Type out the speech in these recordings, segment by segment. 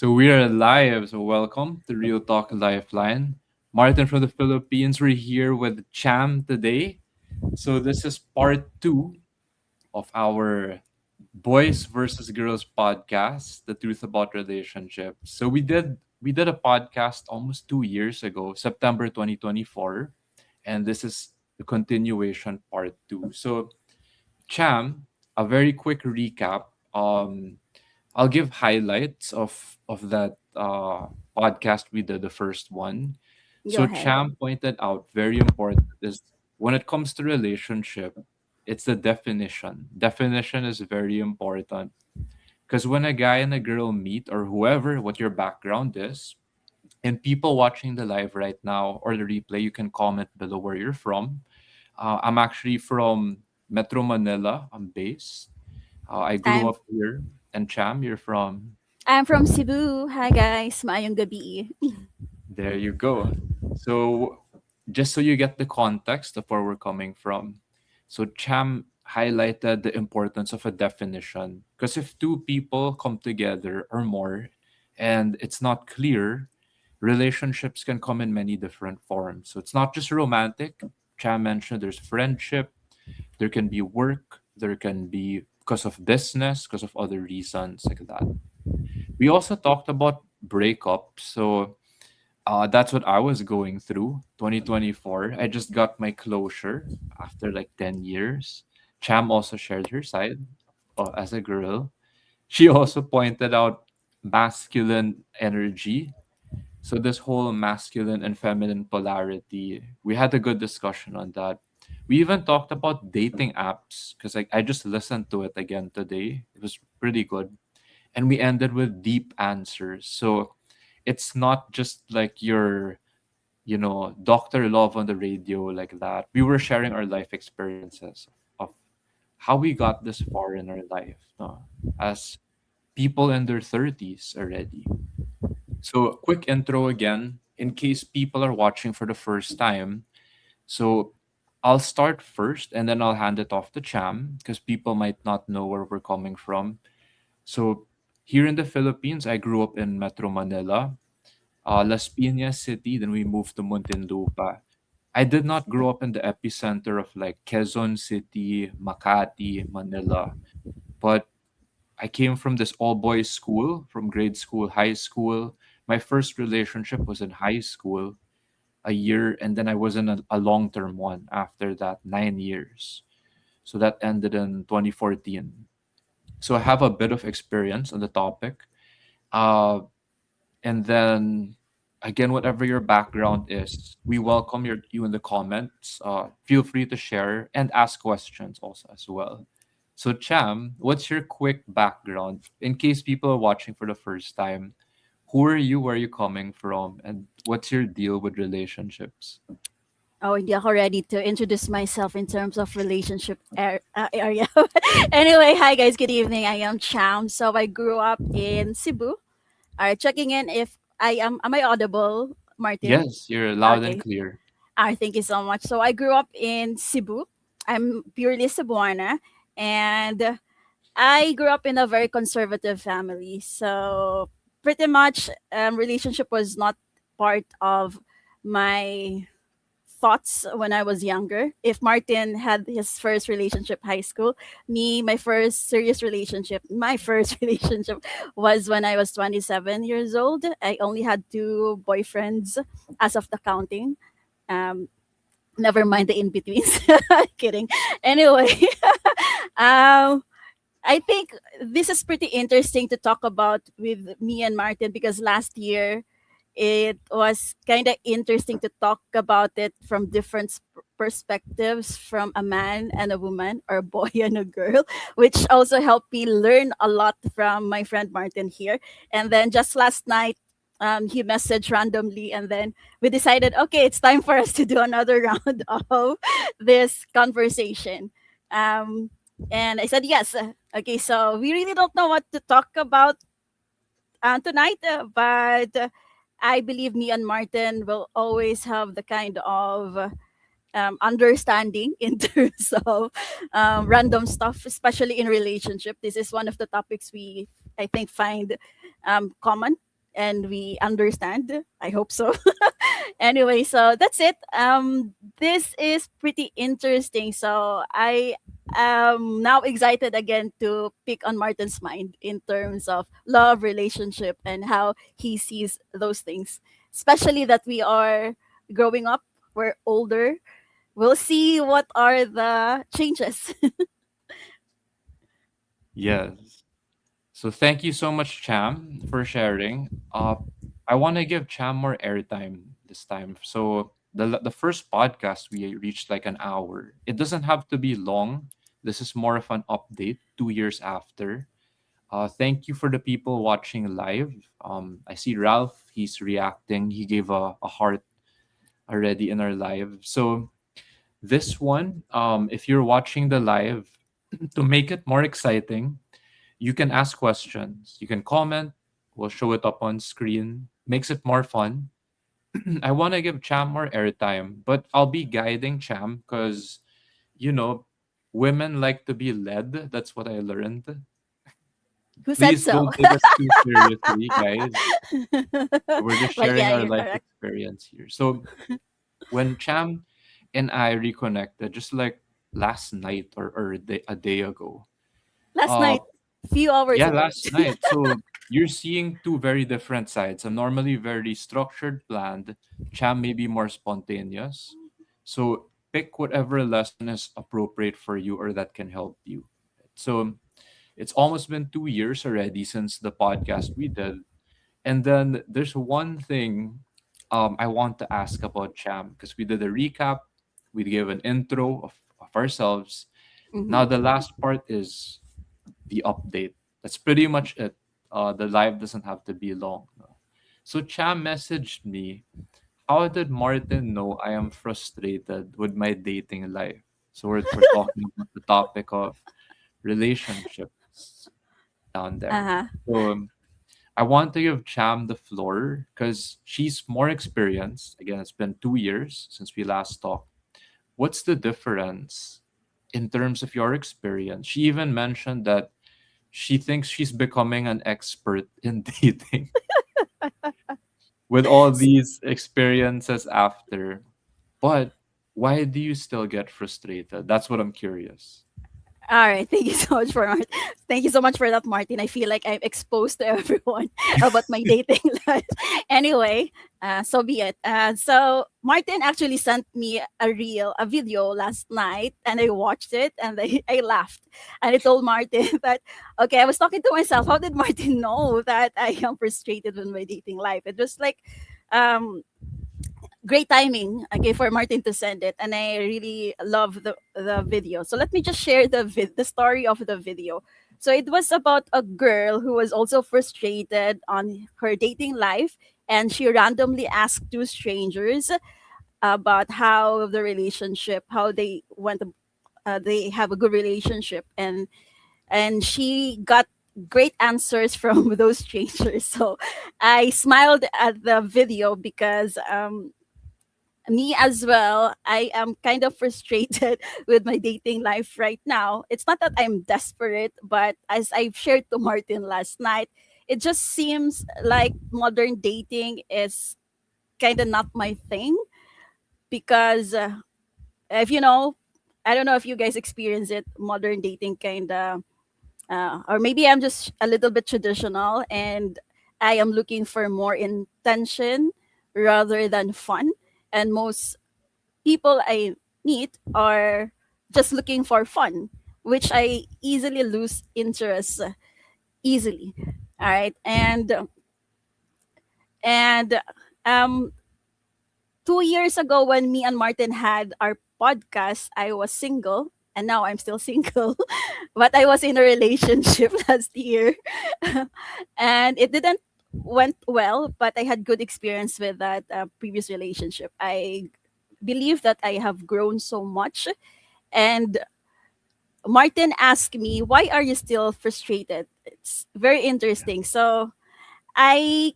So we are live. So welcome to Real Talk Lifeline. Martin from the Philippines. We're here with Cham today. So this is part two of our Boys versus Girls podcast, the truth about relationships. So we did a podcast almost 2 years ago, September 2024, and this is the continuation part two. So Cham, a very quick recap. I'll give highlights of that podcast we did, the first one. Go So ahead. Cham pointed out very important is when it comes to relationship, it's the definition. Definition is very important because when a guy and a girl meet or whoever, what your background is, and people watching the live right now or the replay, you can comment below where you're from. I'm actually from Metro Manila. I'm based. I grew I'm up here. And Cham, you're from. I'm from Cebu. Hi guys, maayong gabi. There you go. So, just so you get the context of where we're coming from. So, Cham highlighted the importance of a definition. Because if two people come together or more and it's not clear, relationships can come in many different forms. So, it's not just romantic. Cham mentioned there's friendship, there can be work, there can be because of business, because of other reasons like that. We also talked about breakups. So that's what I was going through 2024. I just got my closure after like 10 years. Cham also shared her side as a girl. She also pointed out masculine energy. So, this whole masculine and feminine polarity, we had a good discussion on that. We even talked about dating apps because I just listened to it again today. It was pretty good. And we ended with deep answers. So, it's not just like your Dr. Love on the radio like that. We were sharing our life experiences of how we got this far in our life, no? As people in their 30s already. So, quick intro again, in case people are watching for the first time. So, I'll start first and then I'll hand it off to Cham because people might not know where we're coming from. So, here in the Philippines, I grew up in Metro Manila, Las Piñas City, then we moved to Muntinlupa. I did not grow up in the epicenter of like Quezon City, Makati, Manila, but I came from this all boys school, from grade school, high school. My first relationship was in high school, a year, and then I was in a long term one after that, 9 years. So that ended in 2014. So I have a bit of experience on the topic. Uh, and then again, whatever your background is, we welcome you in the comments. Feel free to share and ask questions also as well. So Cham, what's your quick background in case people are watching for the first time? Who are you? Where are you coming from? And what's your deal with relationships? Oh, hindi ako ready to introduce myself in terms of relationship area. Anyway, hi guys, good evening. I am Cham. So I grew up in Cebu. Checking in if am I audible, Martin? Yes, you're loud and Okay. clear. Thank you so much. So I grew up in Cebu. I'm purely Cebuana, and I grew up in a very conservative family. So pretty much relationship was not part of my thoughts when I was younger. If Martin had his first relationship high school, me, my first serious relationship, my first relationship was when I was 27 years old. I only had two boyfriends as of the counting. Um, Never mind the in betweens. Kidding. Anyway, um, I think this is pretty interesting to talk about with me and Martin because last year it was kind of interesting to talk about it from different perspectives from a man and a woman or a boy and a girl, which also helped me learn a lot from my friend Martin here. And then just last night, he messaged randomly, and then we decided, okay, it's time for us to do another round of this conversation. Um, and I said yes. Okay, so we really don't know what to talk about tonight, but I believe me and Martin will always have the kind of understanding in terms of random stuff, especially in relationship. This is one of the topics we, I think, find common. and we understand. I hope so. Anyway, so that's it. This is pretty interesting. So I am now excited again to pick on Martin's mind in terms of love, relationship, and how he sees those things. Especially that we are growing up, we're older. We'll see what are the changes. Yes. So thank you so much, Cham, for sharing. I want to give Cham more airtime this time. So the first podcast we reached like an hour. It doesn't have to be long. This is more of an update 2 years after. Thank you for the people watching live. I see Ralph. He's reacting. He gave a heart already in our live. So this one, if you're watching the live, to make it more exciting, you can ask questions. You can comment. We'll show it up on screen. Makes it more fun. I want to give Cham more airtime, but I'll be guiding Cham because, you know, women like to be led. That's what I learned. Who said Please so? don't take us too seriously, guys. We're just But sharing yeah, our you're life correct. experience here. So when Cham and I reconnected, just like last night or a day ago, Last uh, night, few hours yeah, ago. last night. So you're seeing two very different sides. I'm normally very structured, planned. Cham may be more spontaneous. So pick whatever lesson is appropriate for you or that can help you. So it's almost been 2 years already since the podcast we did. And then there's one thing I want to ask about Cham because we did a recap, we gave an intro of ourselves. Now Hmm. the last part is the update. That's pretty much it. The live doesn't have to be long. No. So Cham messaged me, how did Martin know I am frustrated with my dating life? So we're talking about the topic of relationships down there. Uh-huh. So I want to give Cham the floor because she's more experienced. Again, it's been 2 years since we last talked. What's the difference in terms of your experience? She even mentioned that she thinks she's becoming an expert in dating with all these experiences after. But why do you still get frustrated? That's what I'm curious. All right. Thank you so much for thank you so much for that, Martin. I feel like I'm exposed to everyone about my dating life. Anyway, so be it. So Martin actually sent me a video last night, and I watched it, and I laughed, and I told Martin that okay, I was talking to myself. How did Martin know that I am frustrated with my dating life? It was like, um, great timing, okay, for Martin to send it, and I really love the video. So let me just share the story of the video. So it was about a girl who was also frustrated on her dating life, and she randomly asked two strangers about how the relationship, how they went, they have a good relationship, and she got great answers from those strangers. So I smiled at the video because me as well, I am kind of frustrated with my dating life right now. It's not that I'm desperate, but as I've shared to Martin last night, it just seems like modern dating is kind of not my thing because if you know, I don't know if you guys experience it, modern dating kind of, or maybe I'm just a little bit traditional and I am looking for more intention rather than fun. And most people I meet are just looking for fun, which I easily lose interest easily. All right, and um, 2 years ago when me and Martin had our podcast, I was single. And now I'm still single, but I was in a relationship last year, and it didn't went well. But I had good experience with that previous relationship. I believe that I have grown so much. And Martin asked me, why are you still frustrated? It's very interesting. So I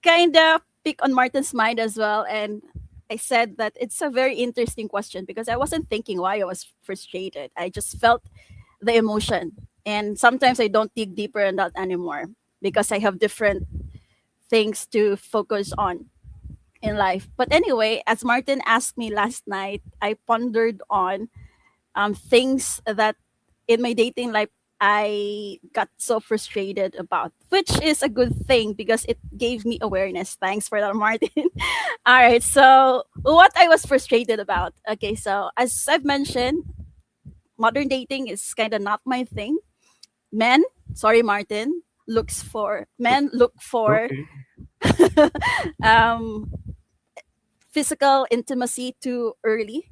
kind of pick on Martin's mind as well. And I said that it's a very interesting question because I wasn't thinking why I was frustrated. I just felt the emotion. And sometimes I don't dig deeper in that anymore because I have different things to focus on in life. But anyway, as Martin asked me last night, I pondered on things that in my dating life I got so frustrated about, which is a good thing because it gave me awareness. Thanks for that, Martin. All right, so what I was frustrated about. Okay, so as I've mentioned, modern dating is kind of not my thing. Men, sorry, Martin, looks for men look for Okay. um, physical intimacy too early.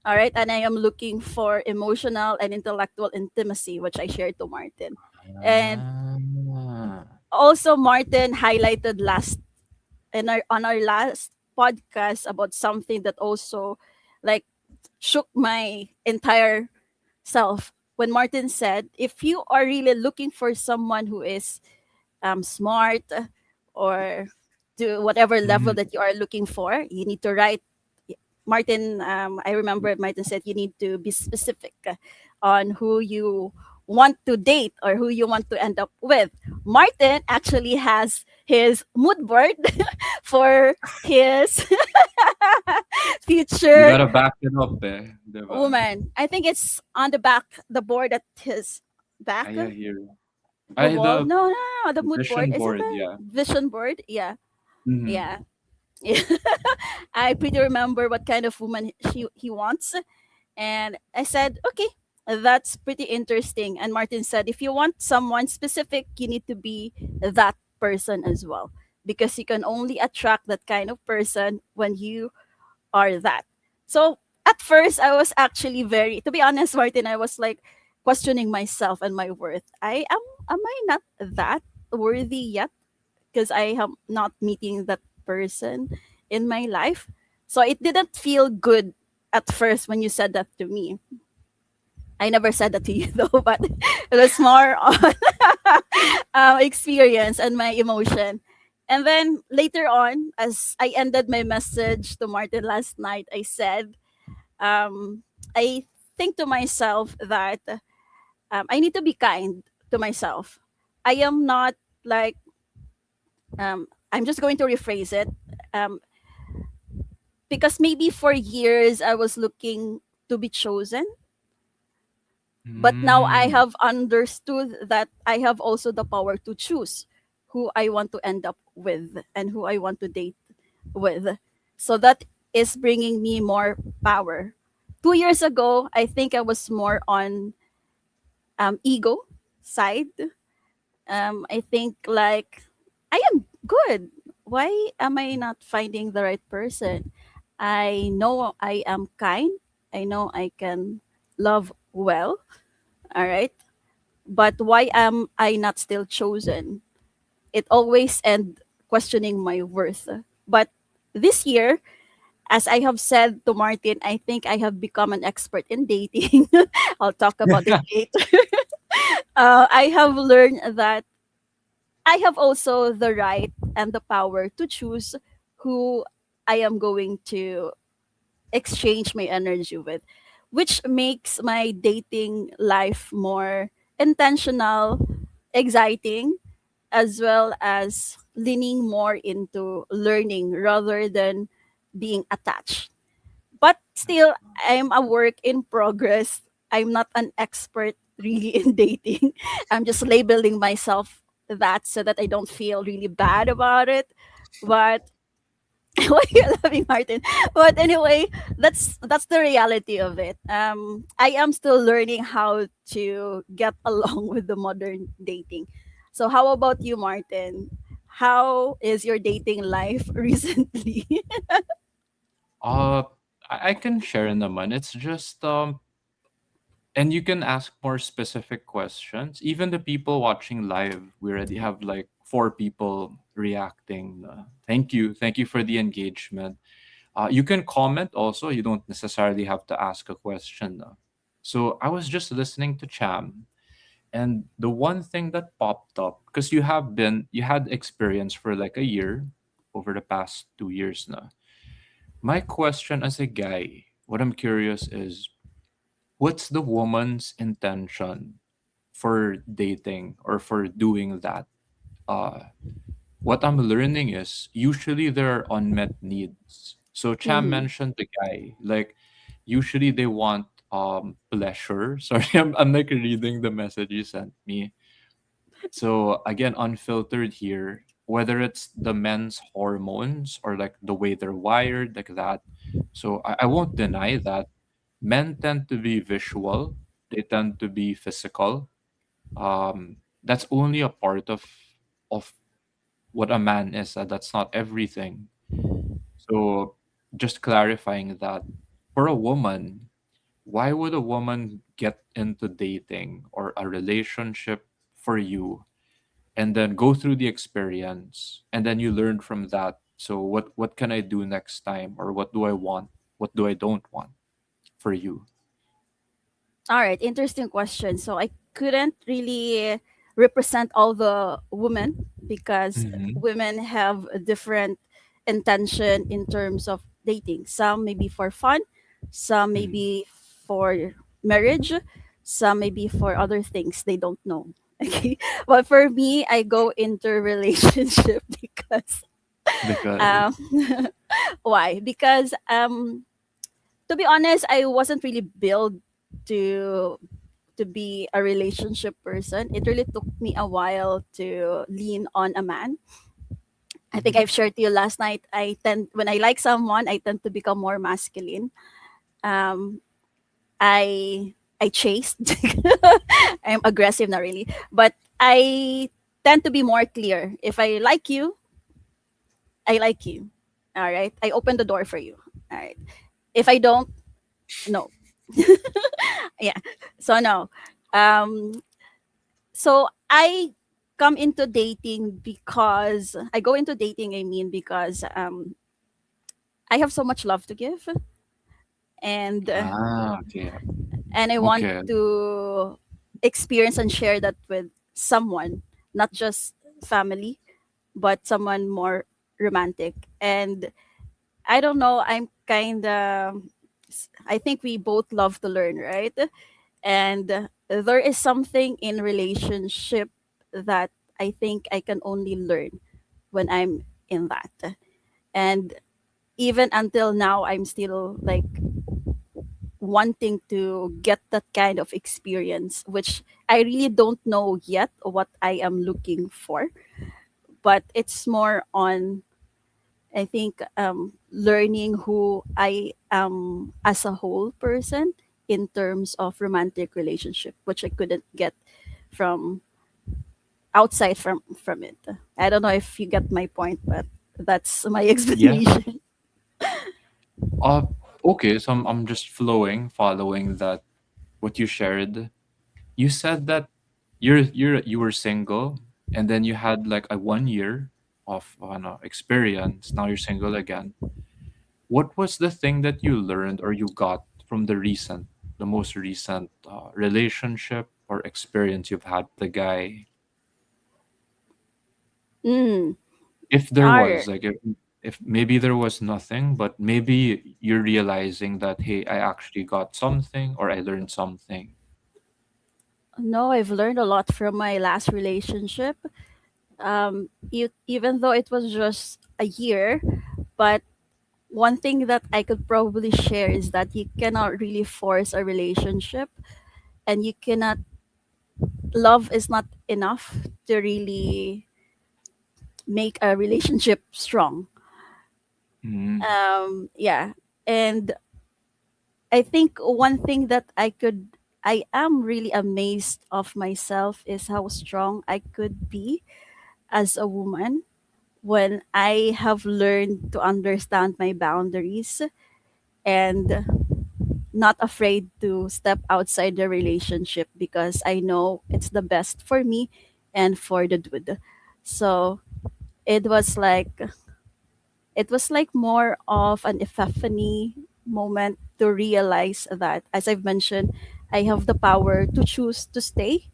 All right. And I am looking for emotional and intellectual intimacy, which I shared to Martin. And Ah. also, Martin highlighted last in our on our last podcast about something that also like shook my entire self when Martin said, if you are really looking for someone who is smart or to whatever level Mhm. that you are looking for, you need to write. Martin, I remember Martin said you need to be specific on who you want to date or who you want to end up with. Martin actually has his mood board for his You future gotta back it up, eh, diba? woman. I think it's on the back, the board at his back, I hear. the I wall. the No, no, no, the mood board. vision Is it board, the yeah. vision board? Yeah, Mhm. yeah. Yeah. I pretty remember what kind of woman he wants. And I said, okay, that's pretty interesting. And Martin said, if you want someone specific, you need to be that person as well. Because you can only attract that kind of person when you are that. So at first, I was actually very, to be honest, Martin, I was like questioning myself and my worth. Am I not that worthy yet? Because I am not meeting that person in my life. So it didn't feel good at first when you said that to me. I never said that to you though, but it was more on experience and my emotion. And then later on, as I ended my message to Martin last night, I said, I think to myself that I need to be kind to myself. I am not like, I'm just going to rephrase it. Um, because maybe for years I was looking to be chosen, but now I Mm. have understood that I have also the power to choose who I want to end up with and who I want to date with. So that is bringing me more power. 2 years ago, I think I was more on ego side. I think like I am good. Why am I not finding the right person? I know I am kind. I know I can love well. All right. But why am I not still chosen? It always end questioning my worth. But this year, as I have said to Martin, I think I have become an expert in dating. I'll talk about it later. I have learned that I have also the right and the power to choose who I am going to exchange my energy with, which makes my dating life more intentional, exciting, as well as leaning more into learning rather than being attached. But still, I'm a work in progress. I'm not an expert really in dating. I'm just labeling myself that so that I don't feel really bad about it. But why are you laughing, Martin? But anyway, that's the reality of it. I am still learning how to get along with the modern dating. So how about you, Martin? How is your dating life recently? Uh, I can share naman. It's just and you can ask more specific questions. Even the people watching live, we already have like 4 people reacting. Thank you for the engagement. You can comment also. You don't necessarily have to ask a question. So I was just listening to Cham, and the one thing that popped up, because you had experience for like a year over the past 2 years now. My question as a guy, what I'm curious is, what's the woman's intention for dating or for doing that? Uh, what I'm learning is usually there are unmet needs. So Cham Mm-hmm. mentioned the guy, like usually they want pleasure. Sorry, I'm like reading the message you sent me. So again, unfiltered here, whether it's the men's hormones or like the way they're wired, like that. So I won't deny that men tend to be visual, they tend to be physical. That's only a part of what a man is. That's not everything. So just clarifying that for a woman, why would a woman get into dating or a relationship for you and then go through the experience and then you learn from that? So what can I do next time, or what do I want? What do I don't want for you? All right, interesting question. So I couldn't really represent all the women because Mm-hmm. women have a different intention in terms of dating. Some maybe for fun, some Mm-hmm. maybe for marriage, some maybe for other things they don't know. Okay, but for me, I go into relationship because Because um, why? Because to be honest, I wasn't really built to be a relationship person. It really took me a while to lean on a man. I think Mhm. I've shared to you last night. I tend when I like someone, I tend to become more masculine. Um, I chased. I'm aggressive, not really, but I tend to be more clear. If I like you, I like you. All right, I open the door for you. All right. If I don't, no. Yeah. So no. Um, so I come into dating because I go into dating. I mean because I have so much love to give, and Okay. I want Okay. to experience and share that with someone, not just family, but someone more romantic. And I don't know. I'm kind of. I think we both love to learn, right? And there is something in relationship that I think I can only learn when I'm in that. And even until now, I'm still like wanting to get that kind of experience, which I really don't know yet what I am looking for. But it's more on, I think, learning who I am as a whole person in terms of romantic relationship, which I couldn't get from outside from it. I don't know if you get my point, but that's my Yeah. explanation. Uh, okay. So I'm just flowing, following that what you shared. You said that you were single, and then you had like a 1 year of no, experience. Now you're single again. What was the thing that you learned or you got from the most recent relationship or experience you've had with the guy? Mm. If there All was right. like if maybe there was nothing, but maybe you're realizing that hey, I actually got something or I learned something. No, I've learned a lot from my last relationship. Even though it was just a year, but one thing that I could probably share is that you cannot really force a relationship, and you cannot. Love is not enough to really make a relationship strong. Mm, Yeah, and I think one thing that I am really amazed of myself is how strong I could be as a woman when I have learned to understand my boundaries and not afraid to step outside the relationship because I know it's the best for me and for the dude. So it was like more of an epiphany moment to realize that, as I've mentioned, I have the power to choose to stay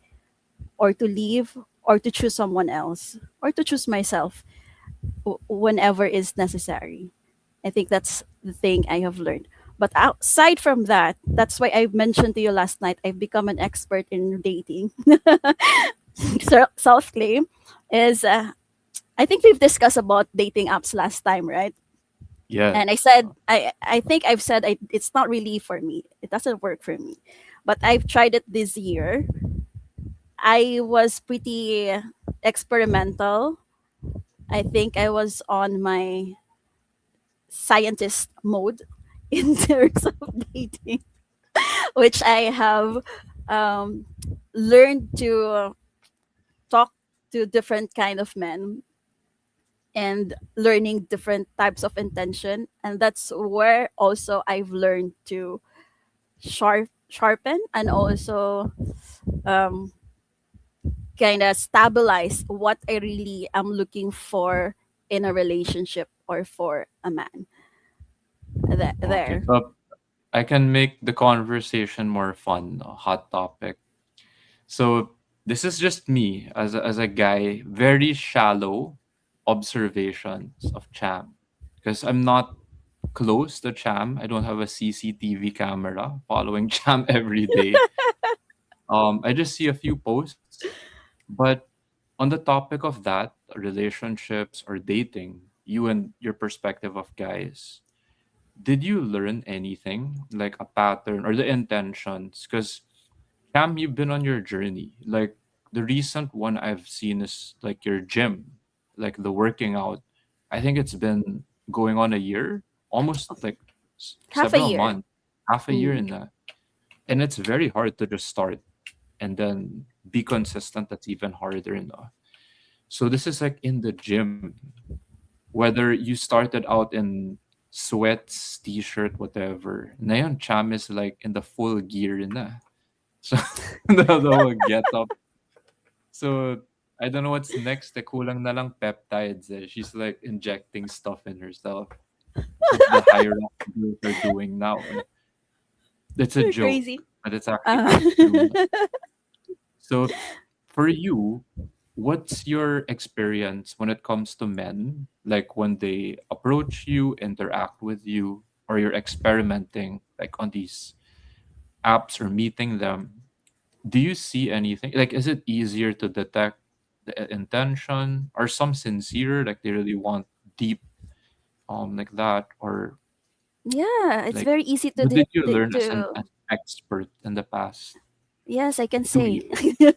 or to leave or to choose someone else or to choose myself whenever is necessary. I think that's the thing I have learned. But outside from that, that's why I mentioned to you last night, I've become an expert in dating. Self claim is I think we've discussed about dating apps last time, right? Yeah. And I said I think I've said it's not really for me. It doesn't work for me. But I've tried it this year. I was pretty experimental. I think I was on my scientist mode in terms of dating, which I have um, learned to talk to different kind of men and learning different types of intention, and that's where also I've learned to sharpen and also um, kind of stabilize what I really am looking for in a relationship or for a man. Okay. There. So I can make the conversation more fun, no? Hot topic. So this is just me as a guy, very shallow observations of Cham. Because I'm not close to Cham. I don't have a CCTV camera following Cham every day. I just see a few posts. But on the topic of that, relationships or dating, you and your perspective of guys, did you learn anything like a pattern or the intentions? Because Cam, you've been on your journey. Like the recent one I've seen is like your gym, like the working out. I think it's been going on a year, almost like Half a several year. months, half a year Mm. in that. And it's very hard to just start and then be consistent. That's even harder enough. So this is like in the gym, whether you started out in sweats, t-shirt, whatever. Ngayon, Cham is like in the full gear na. So the whole get up. So I don't know what's next. Eh, kulang na lang peptides. Eh. She's like injecting stuff in herself. It's what the higher up girls are doing now. Eh. It's a You're joke, crazy. but it's actually Uh, quite true. So for you, what's your experience when it comes to men? Like when they approach you, interact with you, or you're experimenting like on these apps or meeting them, do you see anything? Like, is it easier to detect the intention? Are some sincere, like they really want deep, like that, or yeah, it's like very easy to what did you learn as an to. expert in the past Yes, I can 2 years? say.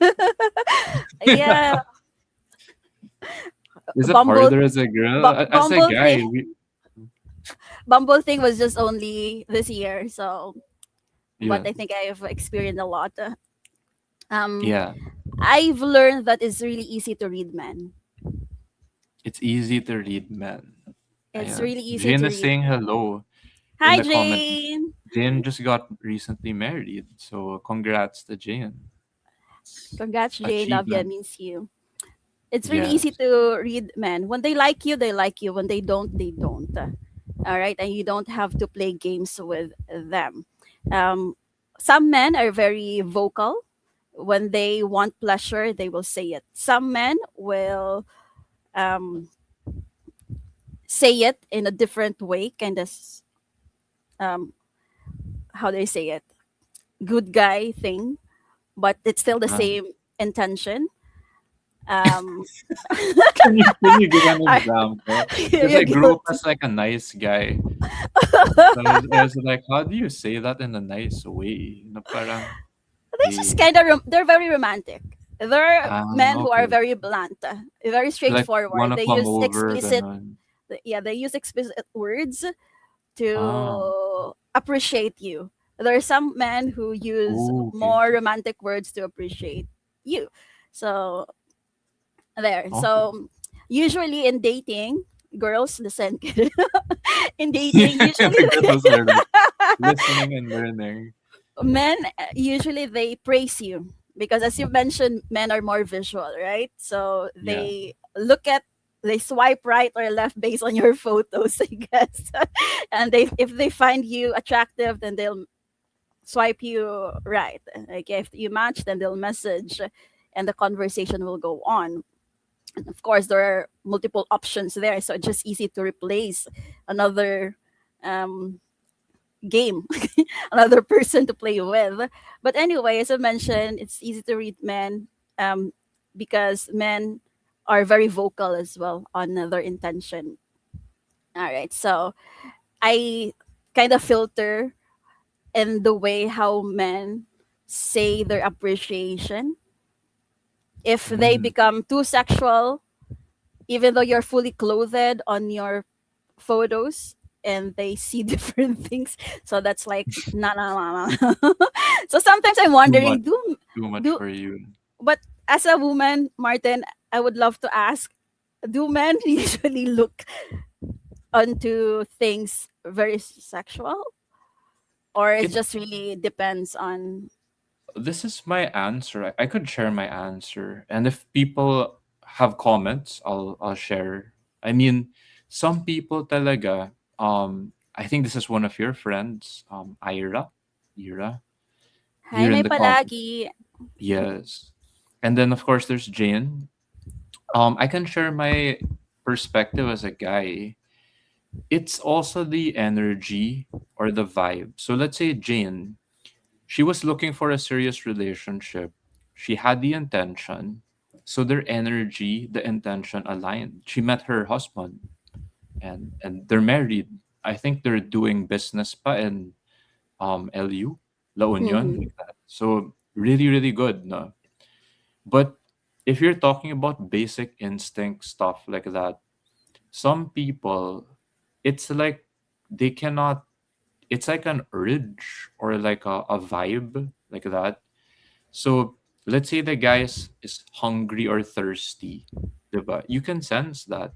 Yeah, Is it Bumble, harder as a girl? As a Bumble guy, thing. Bumble thing was just only this year, so but yeah, I think I've experienced a lot. Um, yeah, I've learned that it's really easy to read men. it's easy to read, man. It's Ayan. really easy Jane to is read. saying hello in Hi, the comment. Jane. Jane just got recently married, so congrats to Jane. It's Congrats, Jane. Love you achievement. means you. It's really easy Yes. to read men. When they like you, they like you. When they don't, they don't. All right, and you don't have to play games with them. Um, some men are very vocal. When they want pleasure, they will say it. Some men will um, say it in a different way, kind of um, how they say it, good guy thing, but it's still the Ah. same intention. Um, Can you give an I- example? Because you're I grew up guilty. as like a nice guy. So I was like, how do you say that in a nice way? Na parang, They just hey, kind of they're very romantic. There are men who are okay. very blunt, very Like, straightforward. wanna They come use over, explicit, ganon. yeah, they use explicit words Ah, to appreciate you. There are some men who use okay. more romantic words to appreciate you. So there. Okay. So usually in dating, girls listen. In Yeah, dating, I usually think that was her like listening and learning. men usually they praise you because as you mentioned men are more visual, right? So Yeah. they swipe right or left based on your photos, I guess. And they if they find you attractive, then they'll swipe you right. Like if you match, then they'll message and the conversation will go on. And of course there are multiple options there, so it's just easy to replace another um game, another person to play with. But anyway, as I mentioned, it's easy to read men, um, because men. are very vocal as well on their intention. All right. So I kind of filter in the way how men say their appreciation. If they Mm, become too sexual, even though you're fully clothed on your photos and they see different things, so that's like no, no, no, no. So sometimes I'm too much, wondering, too much do for you. but as a woman, Martin, I would love to ask, do men usually look onto things very sexual, or it It just really depends on. This is my answer. I could share my answer, and if people have comments, I'll share. I mean, some people talaga. I think this is one of your friends, Ira, Hi, here in may the comment. palagi. Yes, and then of course there's Jane. I can share my perspective as a guy. It's also the energy or the vibe. So let's say Jane, she was looking for a serious relationship. She had the intention. So their energy, the intention aligned. She met her husband and they're married. I think they're doing business pa in LU, La Union, Mm-hmm. like that. So really, really good, no? But if you're talking about basic instinct stuff like that, some people, it's like they cannot, it's like an urge or like a vibe like that. So let's say the guy is hungry or thirsty, diba? You can sense that.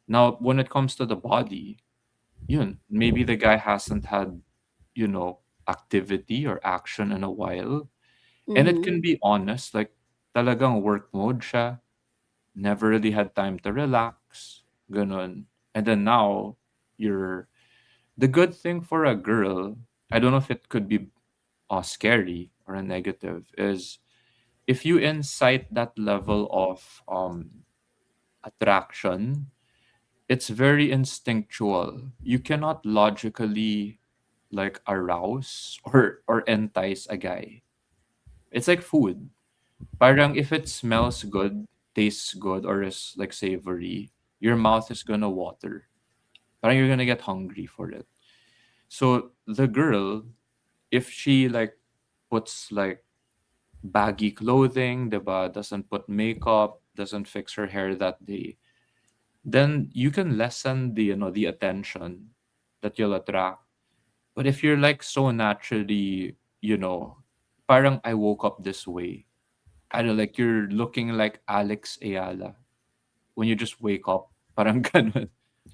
Now, when it comes to the body, yun, maybe the guy hasn't had, you know, activity or action in a while. And it Mm-hmm. can be honest, like talagang work mode siya, never really had time to relax, ganun. And then now, you're, the good thing for a girl, I don't know if it could be scary or a negative, is if you incite that level of attraction, it's very instinctual. You cannot logically like arouse or entice a guy. It's like food. Parang if it smells good, tastes good, or is like savory, your mouth is gonna water. Parang you're gonna get hungry for it. So the girl, if she like puts like baggy clothing, diba, doesn't put makeup, doesn't fix her hair that day, then you can lessen the, you know, the attention that you'll attract. But if you're like so naturally, you know, parang I woke up this way. I don't like you're looking like Alex Ayala when you just wake up, parang ganun.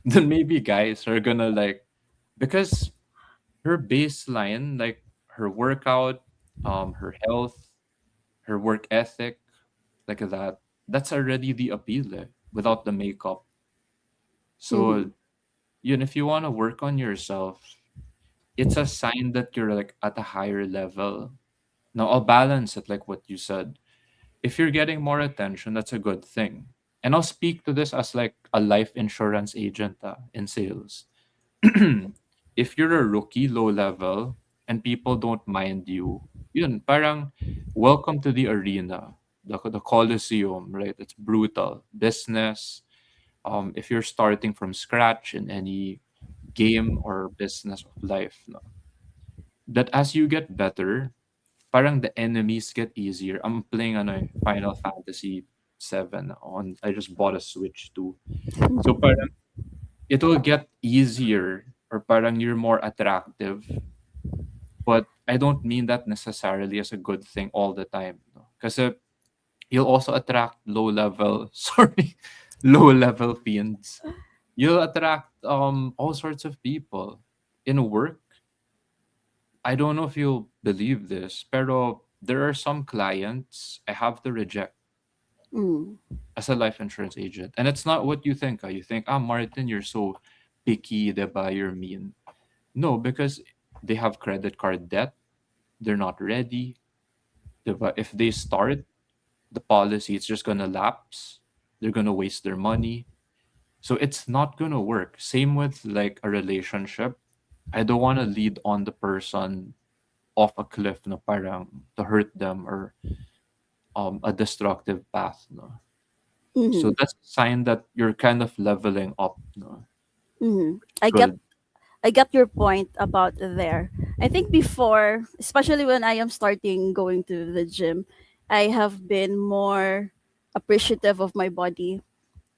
Then maybe guys are gonna like, because her baseline, like her workout, her health, her work ethic, like that, that's already the appeal without the makeup. So, Mm-hmm. you know, if you want to work on yourself, it's a sign that you're like at a higher level. Now, I'll balance it like what you said. If you're getting more attention, that's a good thing. And I'll speak to this as like a life insurance agent in sales. If you're a rookie, low level, and people don't mind you, yun, parang welcome to the arena, the Coliseum, right? It's brutal. Business, if you're starting from scratch in any game or business of life, no? That as you get better, parang the enemies get easier. I'm playing on a Final Fantasy 7 on, I just bought a Switch too. So parang it will get easier or parang you're more attractive, but I don't mean that necessarily as a good thing all the time. No? Because you'll also attract low level, sorry, low level fiends. You'll attract all sorts of people in work. I don't know if you'll believe this, pero there are some clients I have to reject Mm-hmm. as a life insurance agent. And it's not what you think. You think, ah, Martin, you're so picky, diba? You're mean. No, because they have credit card debt. They're not ready. Diba? If they start the policy, it's just going to lapse. They're going to waste their money. So it's not going to work. Same with like a relationship. I don't want to lead on the person off a cliff no parang to hurt them or a destructive path no. Mm-hmm. So that's a sign that you're kind of leveling up, no? Mm-hmm. Which is good. I get your point about there. I think before, especially when I am starting going to the gym, I have been more appreciative of my body,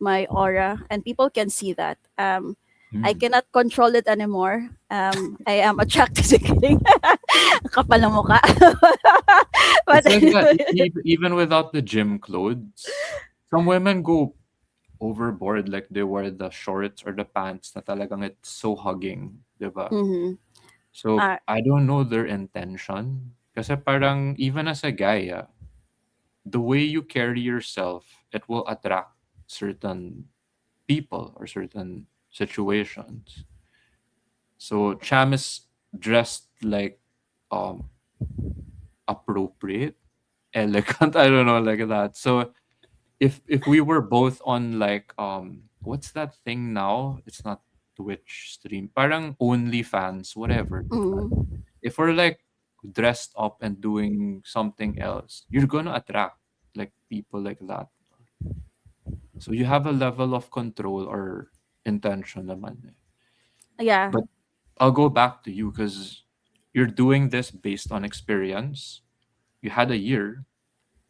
my aura, and people can see that. I Mm. cannot control it anymore. I am attracted to kidding. Kapal ng mukha. But It's like that even without the gym clothes. Some women go overboard, like they wear the shorts or the pants na talagang it's so hugging, 'di ba? mm-hmm. So, uh, I don't know their intention. Kasi parang even as a guy, the way you carry yourself, it will attract certain people or certain situations. So Cham is dressed like um appropriate, elegant, I don't know, like that. So if we were both on like what's that thing now? It's not Twitch stream. Parang OnlyFans, whatever. mm, If we're like dressed up and doing something else, you're gonna attract like people like that. So you have a level of control or intention naman. Eh. yeah. But I'll go back to you because you're doing this based on experience. You had a year,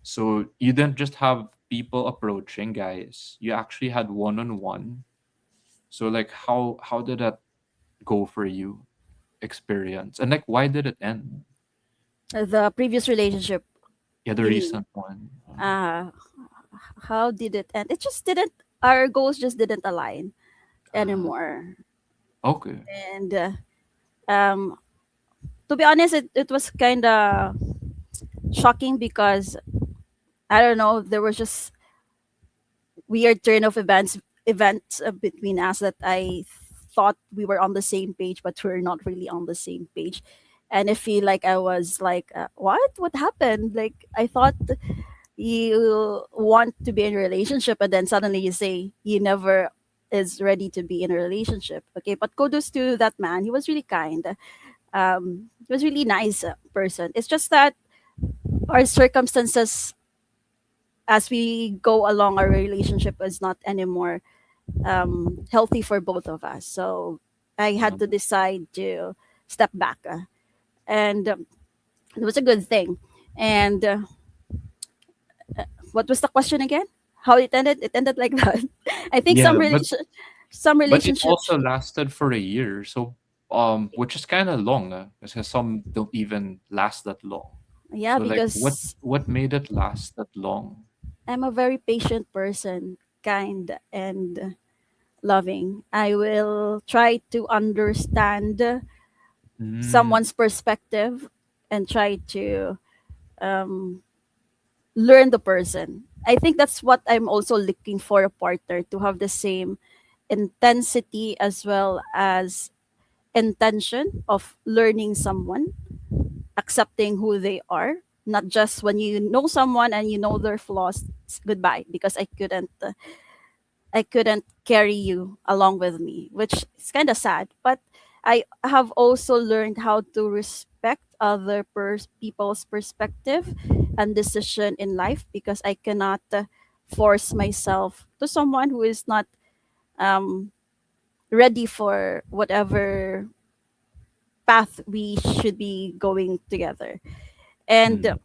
so you didn't just have people approaching guys. You actually had one on one. So like how did that go for you? Experience and like why did it end? The previous relationship, Yeah, the you mean? recent one. Uh, how did it end? It just didn't. Our goals just didn't align Ah, anymore. okay. And um, to be honest, it was kind of shocking because I don't know. There was just weird turn of events between us that I thought we were on the same page, but we're not really on the same page. And I feel like I was like, what happened? Like I thought you want to be in a relationship, and then suddenly you say you never is ready to be in a relationship. Okay, but kudos to that man. He was really kind. He was really nice person. It's just that our circumstances as we go along our relationship is not anymore healthy for both of us. So I had to Um, decide to step back, and it was a good thing. And what was the question again? How it ended? It ended like that. I think yeah, some but it relationships, also lasted for a year. So which is kind of long, because some don't even last that long. yeah, So like because what made it last that long? I'm a very patient person, kind and loving. I will try to understand Mm, someone's perspective and try to um, learn the person. I think that's what I'm also looking for a partner to have the same intensity as well as intention of learning someone, accepting who they are, not just when you know someone and you know their flaws, goodbye, because I couldn't carry you along with me, which is kind of sad. But I have also learned how to respect other people's perspective and decision in life because I cannot force myself to someone who is not um, ready for whatever path we should be going together. And mm,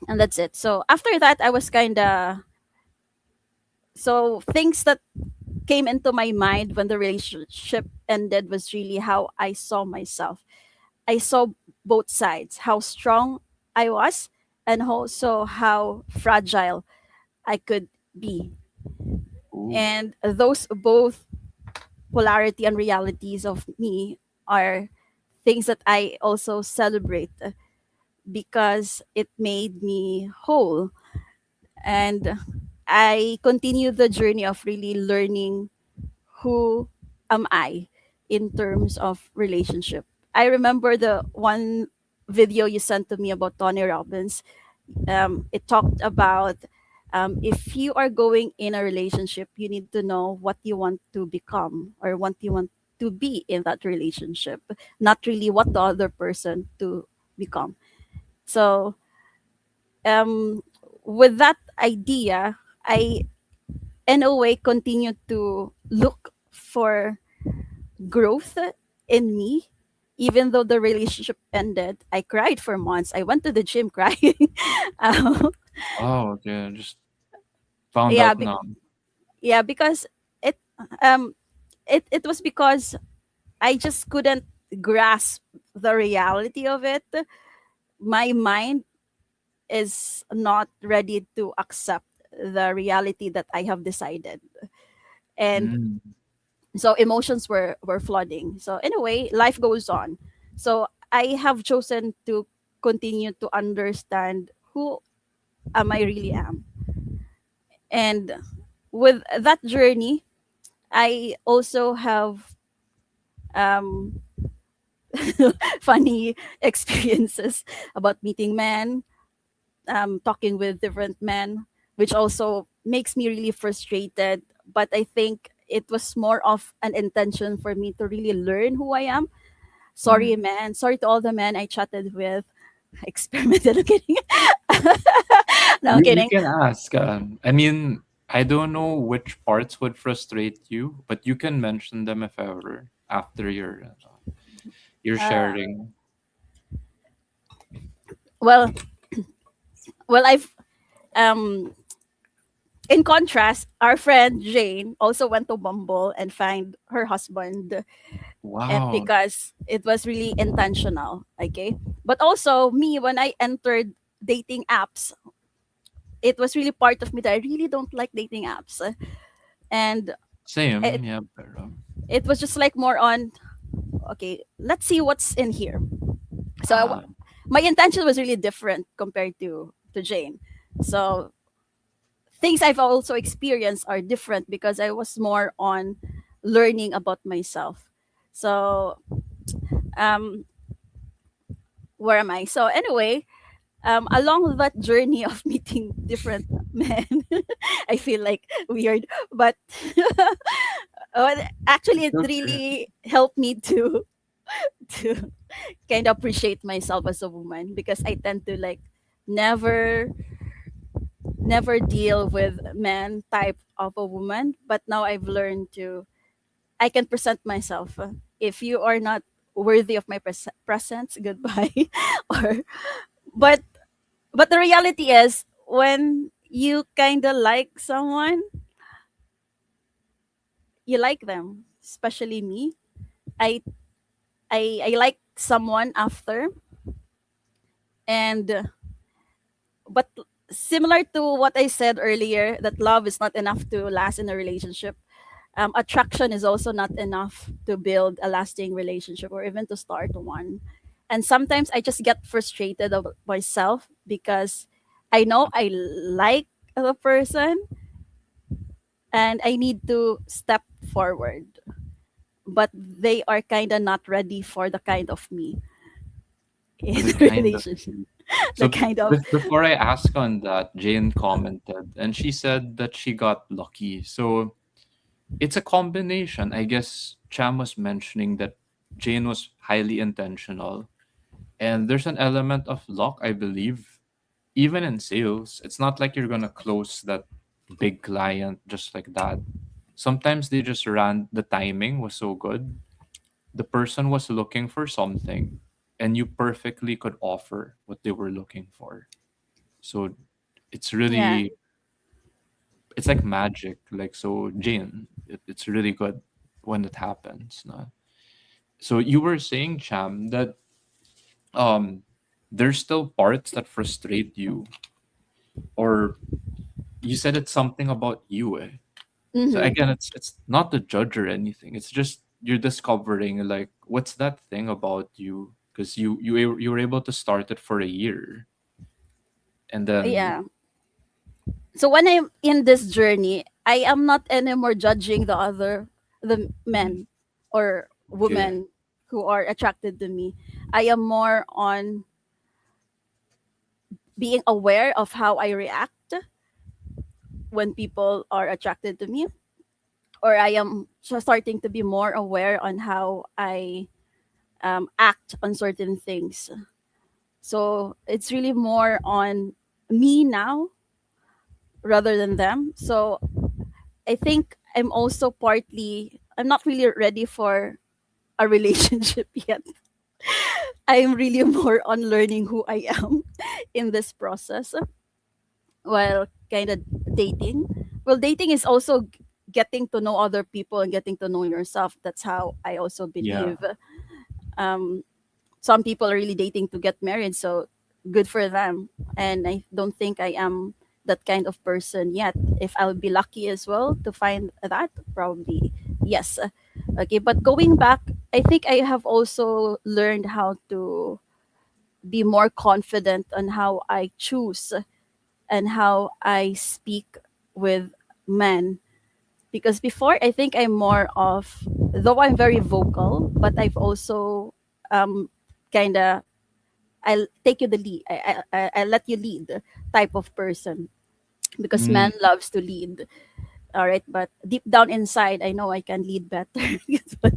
and that's it. So after that, I was kind of so things that came into my mind when the relationship ended was really how I saw myself. I saw both sides, how strong I was, and also how fragile I could be. ooh, And those both polarity and realities of me are things that I also celebrate because it made me whole. And I continue the journey of really learning who am I in terms of relationship. I remember the one video you sent to me about Tony Robbins. It talked about if you are going in a relationship, you need to know what you want to become or what you want to be in that relationship, not really what the other person to become. So um, with that idea, I in a way continue to look for growth in me. Even though the relationship ended, I cried for months. I went to the gym crying. um, Oh, okay. Just found yeah, out now. yeah, because it um it was because I just couldn't grasp the reality of it. My mind is not ready to accept the reality that I have decided. And Mm. so emotions were flooding. So in a way, life goes on. So I have chosen to continue to understand who am I really am. And with that journey, I also have um, funny experiences about meeting men, talking with different men, which also makes me really frustrated. But I think it was more of an intention for me to really learn who I am. Sorry, Mm. man. Sorry to all the men I chatted with. Experimented. I'm kidding. No, I'm You kidding. can ask. I mean, I don't know which parts would frustrate you, but you can mention them if ever after your Uh, sharing. well, I've um in contrast, our friend Jane also went to Bumble and find her husband, and Wow, because it was really intentional. Okay, but also me, when I entered dating apps, it was really part of me that I really don't like dating apps, and same. it Yeah, pero, it was just like more on, okay, let's see what's in here. So ah, my intention was really different compared to Jane. So things I've also experienced are different because I was more on learning about myself. So um where am I? So anyway, along that journey of meeting different men, I feel like weird, but actually, it okay. really helped me to kind of appreciate myself as a woman, because I tend to like never never deal with men type of a woman. But now I've learned to, I can present myself. If you are not worthy of my presence, goodbye. Or but but the reality is, when you kind of like someone, you like them. Especially me, I I like someone after, and but similar to what I said earlier, that love is not enough to last in a relationship. Attraction is also not enough to build a lasting relationship or even to start one. And sometimes I just get frustrated of myself because I know I like the person and I need to step forward, but they are kind of not ready for the kind of me in The the kind of relationship. The so kind of, before I ask on that, Jane commented and she said that she got lucky. So it's a combination. I guess Cham was mentioning that Jane was highly intentional, and there's an element of luck, I believe, even in sales. It's not like you're gonna close that big client just like that. Sometimes they just ran, the timing was so good. The person was looking for something, and you perfectly could offer what they were looking for. So it's yeah. really, it's like magic. Like, so Jane, it's really good when it happens. No? So you were saying, Cham, that um there's still parts that frustrate you, or you said it's something about you. Eh? So Mm-hmm. again, it's not to judge or anything. It's just you're discovering like what's that thing about you, because you were able to start it for a year, and then Yeah. So when I'm in this journey, I am not anymore judging the mm, men or okay, women who are attracted to me. I am more on being aware of how I react when people are attracted to me, or I am starting to be more aware on how I act on certain things. So it's really more on me now rather than them. So I think I'm also partly, I'm not really ready for a relationship yet. I'm really more on learning who I am in this process while kind of dating. Well, dating is also getting to know other people and getting to know yourself. That's how I also Yeah. believe. Um, some people are really dating to get married, so good for them. And I don't think I am that kind of person yet. If I'll be lucky as well to find that, probably yes. Okay, but going back, I think I have also learned how to be more confident on how I choose and how I speak with men. Because before, I think I'm more of, though I'm very vocal, but I've also kind of, I'll take you the lead. I let you lead type of person because Mm. man loves to lead. All right, but deep down inside, I know I can lead better. But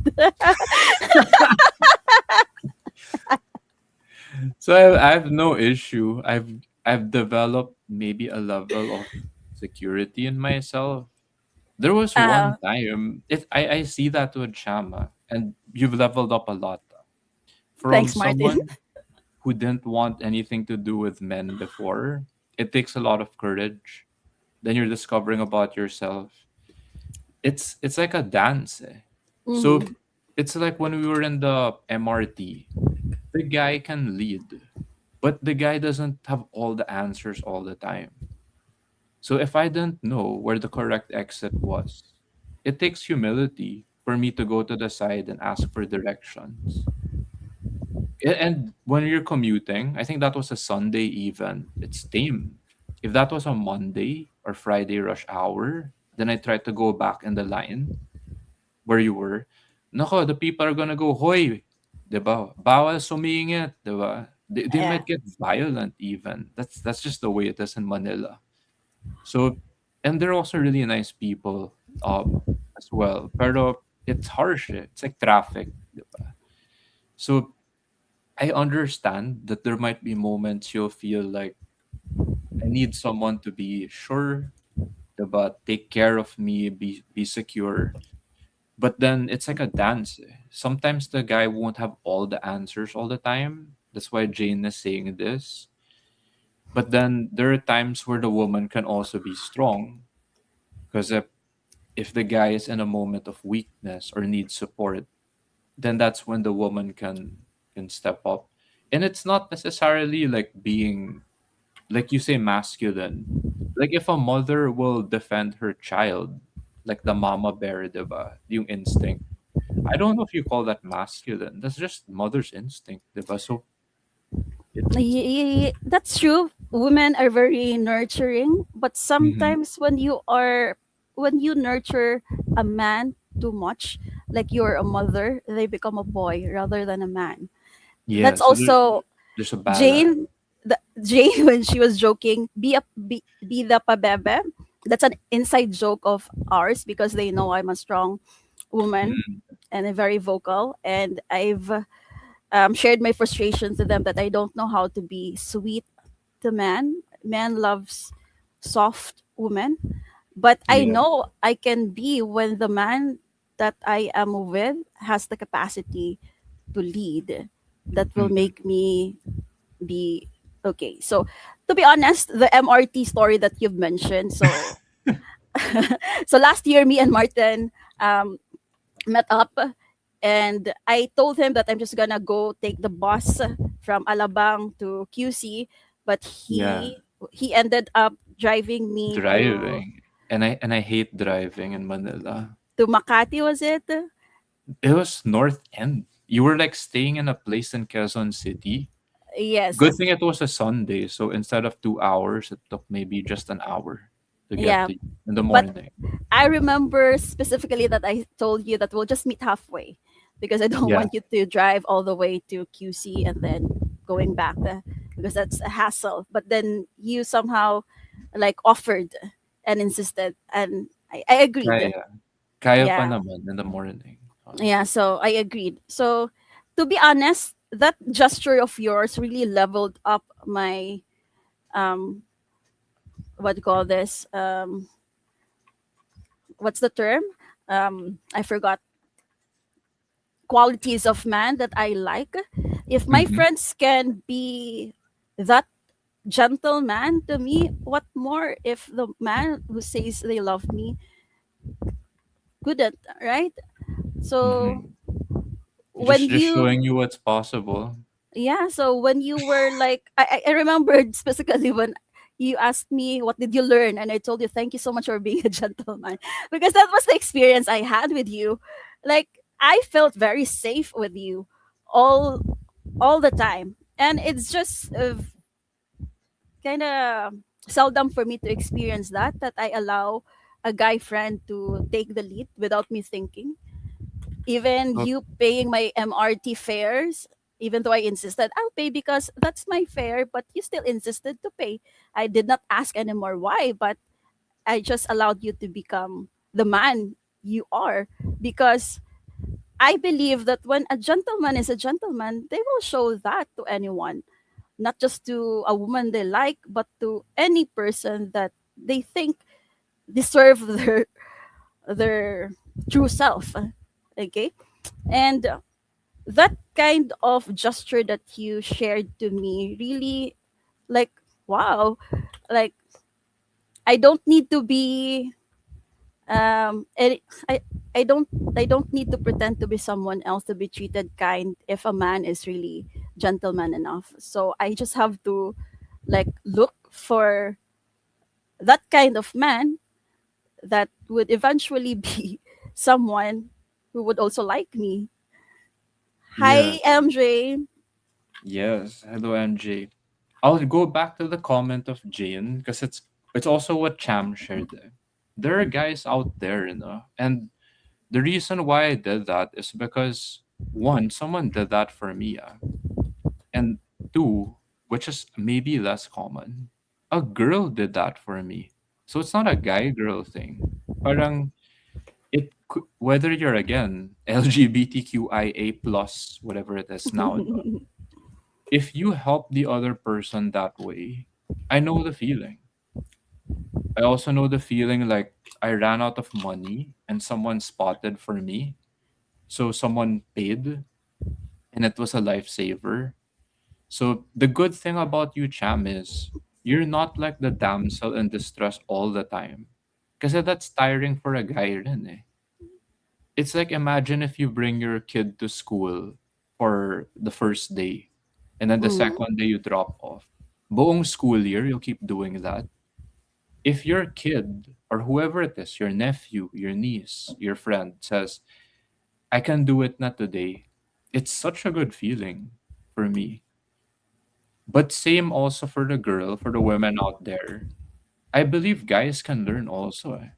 So I have no issue. I've developed maybe a level of security in myself. There was one uh, time I see that with Chama, and you've leveled up a lot from thanks, Martin. someone who didn't want anything to do with men before. It takes a lot of courage. Then you're discovering about yourself. It's like a dance. Eh. So Hmm. it's like when we were in the MRT, the guy can lead, but the guy doesn't have all the answers all the time. So if I didn't know where the correct exit was, it takes humility for me to go to the side and ask for directions. And when you're commuting, I think that was a Sunday even. It's tame. If that was a Monday or Friday rush hour, then I tried to go back in the line where you were. Nako, the people are gonna go, hoy, 'di ba? Bawal sumingit, 'di ba? They Yeah. might get violent even. That's just the way it is in Manila. So, and they're also really nice people as well. Pero it's harsh. Eh. It's like traffic, 'di ba? So I understand that there might be moments you'll feel like I need someone to be sure, 'di ba? Take care of me, be secure. But then it's like a dance. Eh. Sometimes the guy won't have all the answers all the time. That's why Jane is saying this. But then there are times where the woman can also be strong. Because if the guy is in a moment of weakness or needs support, then that's when the woman can step up. And it's not necessarily like being like you say masculine. Like if a mother will defend her child, like the mama bear, diba? Yung instinct. I don't know if you call that masculine. That's just mother's instinct, diba? So it's That's true. Women are very nurturing, but mhm. sometimes when you nurture a man too much, like you're a mother, they become a boy rather than a man. Yeah, That's so also there's a balance. Jane. Jane when she was joking, be the pabebe. That's an inside joke of ours because they know I'm a strong woman Mm, and I'm very vocal, and I've shared my frustrations to them that I don't know how to be sweet to man. Man loves soft women, but I yeah. know I can be when the man that I am with has the capacity to lead. That will Mhm. make me be okay. So, to be honest, the MRT story that you've mentioned. So, so last year, me and Martin um, met up and I told him that I'm just gonna go take the bus from Alabang to QC, but Yeah. he ended up driving me Driving. And I hate driving in Manila. to Makati, was it? It was North End. You were like staying in a place in Quezon City. Yes. Good thing it was a Sunday, so instead of 2 hours, it took maybe just an hour to get Yeah, to you in the but morning. I remember specifically that I told you that we'll just meet halfway because I don't Yeah. want you to drive all the way to QC and then going back because that's a hassle. But then you somehow like offered and insisted, and I agreed. Kaya. Kaya pa Yeah, naman in the morning. yeah. So I agreed. So to be honest, that gesture of yours really leveled up my um what do you call this what's the term? I forgot, qualities of man that I like. If my Mm-hmm. friends can be that gentleman to me, what more if the man who says they love me couldn't, right? So Mm-hmm. when Just you, showing you what's possible. yeah, so when you were like, I remembered specifically when you asked me what did you learn, and I told you thank you so much for being a gentleman, because that was the experience I had with you. Like, I felt very safe with you all all the time, and it's just kind of seldom for me to experience that I allow a guy friend to take the lead without me thinking. Even So, you paying my MRT fares, even though I insisted I'll pay because that's my fare, but you still insisted to pay. I did not ask anymore why, but I just allowed you to become the man you are, because I believe that when a gentleman is a gentleman, they will show that to anyone, not just to a woman they like, but to any person that they think deserve their true self. Okay, and that kind of gesture that you shared to me really, like, wow, like, I don't need to be I, I I don't I don't need to pretend to be someone else to be treated kind if a man is really gentleman enough. So I just have to, like, look for that kind of man that would eventually be someone who would also like me. Hi, yes. MJ. Yes. Hello, MJ. I'll go back to the comment of Jane because it's also what Cham shared there. There are guys out there, and the reason why I did that is because one, someone did that for me, and two, which is maybe less common, a girl did that for me. So it's not a guy girl thing. Parang whether you're again LGBTQIA plus whatever it is now, if you help the other person that way, I know the feeling. I also know the feeling like I ran out of money and someone spotted for me. So someone paid and it was a lifesaver. So the good thing about you, Cham, is you're not like the damsel in distress all the time. Because that's tiring for a guy rin eh. It's like imagine if you bring your kid to school for the first day and then the Mm, second day you drop off. Buong school year, you'll keep doing that. If your kid or whoever it is, your nephew, your niece, your friend says, I can do it not today, it's such a good feeling for me. But same also for the girl, for the women out there. I believe guys can learn also.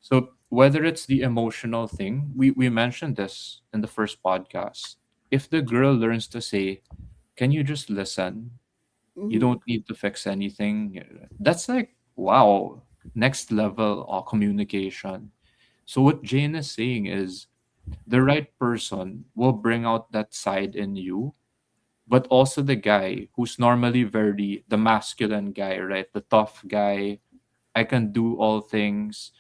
So whether it's the emotional thing, we mentioned this in the first podcast. If the girl learns to say, can you just listen? You mhm, don't need to fix anything. That's like, wow, next level of communication. So what Jane is saying is the right person will bring out that side in you, but also the guy who's normally very the masculine guy, right? The tough guy. I can do all things.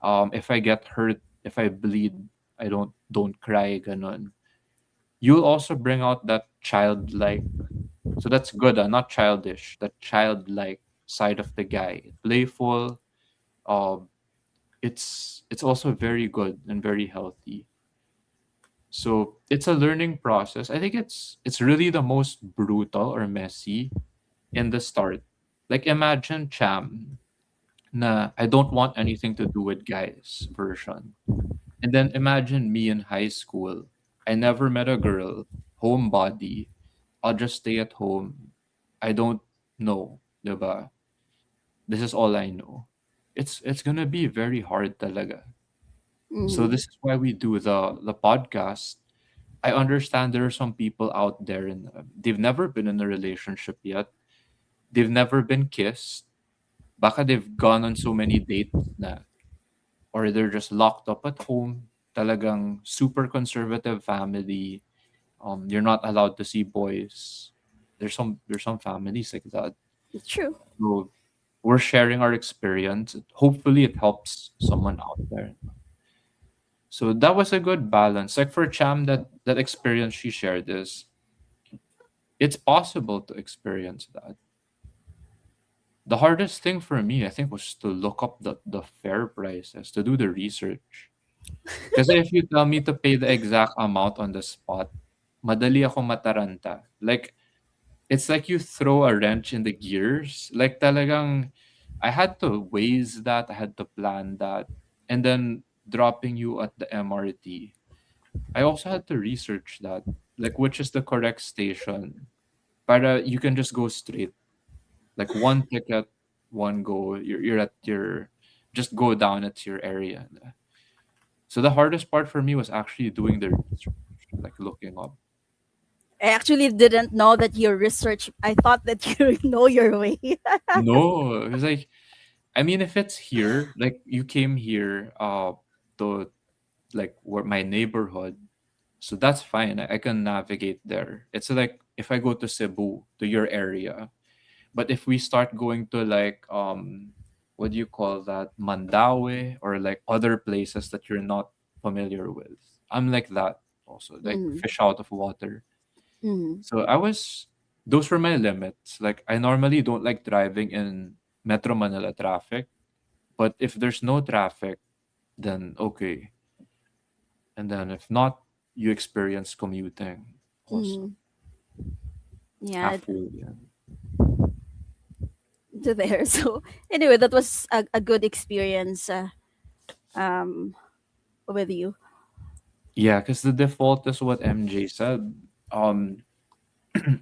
If I get hurt, if I bleed, I don't cry, ganon. You'll also bring out that childlike. So that's good, not childish. That childlike side of the guy, playful. Um, it's also very good and very healthy. So it's a learning process. I think it's really the most brutal or messy in the start. Like imagine Cham na I don't want anything to do with guys version. And then imagine me in high school. I never met a girl, homebody. I'll just stay at home. I don't know, diba? This is all I know. It's gonna be very hard talaga. So mhm. this is why we do the podcast. I understand there are some people out there and they've never been in a relationship yet. They've never been kissed. Baka they've gone on so many dates na or they're just locked up at home. Talagang super conservative family. You're not allowed to see boys. There's some families like that. True. So We're sharing our experience. Hopefully, it helps someone out there. So that was a good balance. Like for Cham, that experience she shared is it's possible to experience that. The hardest thing for me, I think, was to look up the fair prices, to do the research. Because if you tell me to pay the exact amount on the spot, madali ako mataranta. Like, it's like you throw a wrench in the gears. Like, talagang, I had to waze that, I had to plan that. And then dropping you at the MRT. I also had to research that, like, which is the correct station. Para you can just go straight. Like, one ticket, one go. You're at your, just go down at your area. So the hardest part for me was actually doing the research, like looking up. I actually didn't know that you research. I thought that you know your way. No, it's like, I mean, if it's here, like you came here, to like where my neighborhood, so that's fine. I can navigate there. It's like if I go to Cebu, to your area, but if we start going to like what do you call that, Mandaue, or like other places that you're not familiar with, I'm like that also, like Mm, fish out of water. mm, So I was, those were my limits. Like I normally don't like driving in Metro Manila traffic, but if there's no traffic, then okay. And then if not, you experience commuting also. mm. Yeah, Halfway, yeah. to there. So anyway, that was a good experience um, with you. Yeah, because the default is what MJ said. Um,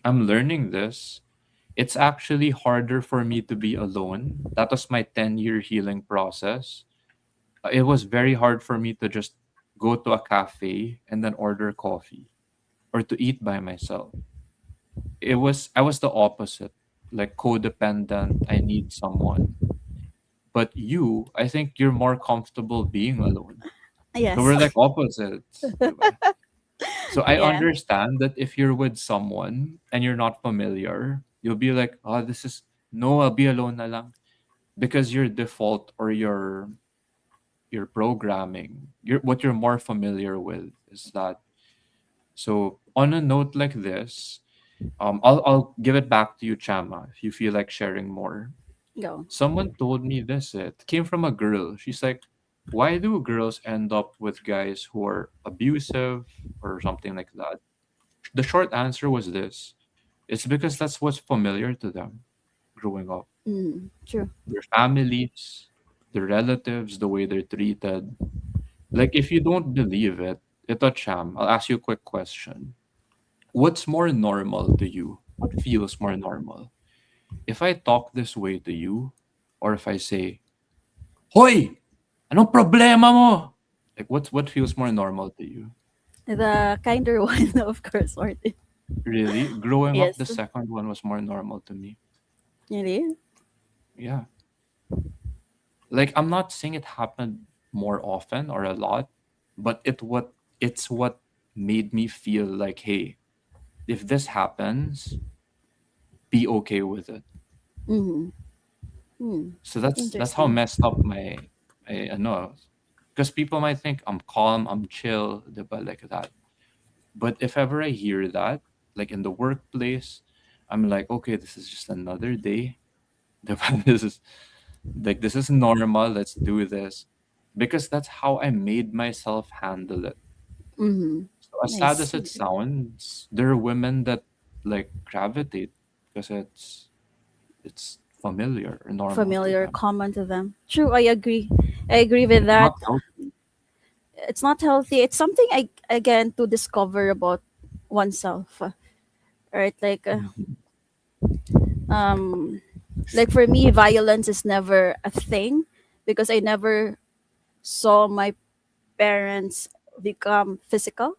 I'm learning this. It's actually harder for me to be alone. That was my 10-year healing process. It was very hard for me to just go to a cafe and then order coffee or to eat by myself. I was the opposite, like codependent. I need someone. But you, I think you're more comfortable being alone. So Yes. we're like opposites, diba? So I Yeah. understand that if you're with someone and you're not familiar, you'll be like, oh, this is, no, I'll be alone na lang. Because your default or your programming, what you're more familiar with is that. So on a note like this, I'll give it back to you, Chama, if you feel like sharing more. Go. Someone told me this. It came from a girl. She's like, why do girls end up with guys who are abusive or something like that? The short answer was this: it's because that's what's familiar to them growing up. Mm, true. Their families, their relatives, the way they're treated. Like, if you don't believe it, ito, Cham, I'll ask you a quick question. What's more normal to you? What feels more normal? If I talk this way to you, or if I say, Hoy! Anong problema mo? Like, what feels more normal to you? The kinder one, of course, Martin. Really? Growing up, the Yes. second one was more normal to me. Really? Yeah. Like, I'm not saying it happened more often or a lot, but it's what made me feel like, hey, if this happens, be okay with it. Mm-hmm. Mm. So that's how Interesting. messed up my ano. Because people might think I'm calm, I'm chill, diba, like that. But if ever I hear that, like in the workplace, I'm like, okay, this is just another day. Diba? This is normal. Let's do this, because that's how I made myself handle it. So as Mm-hmm. I sad as it see. sounds, there are women that like gravitate because it's familiar or normal to Familiar, them. common to them. True, I agree. I agree with It's that. not healthy. It's not healthy. It's something I again to discover about oneself. Right? Mhm. Um, like for me, violence is never a thing because I never saw my parents become physical,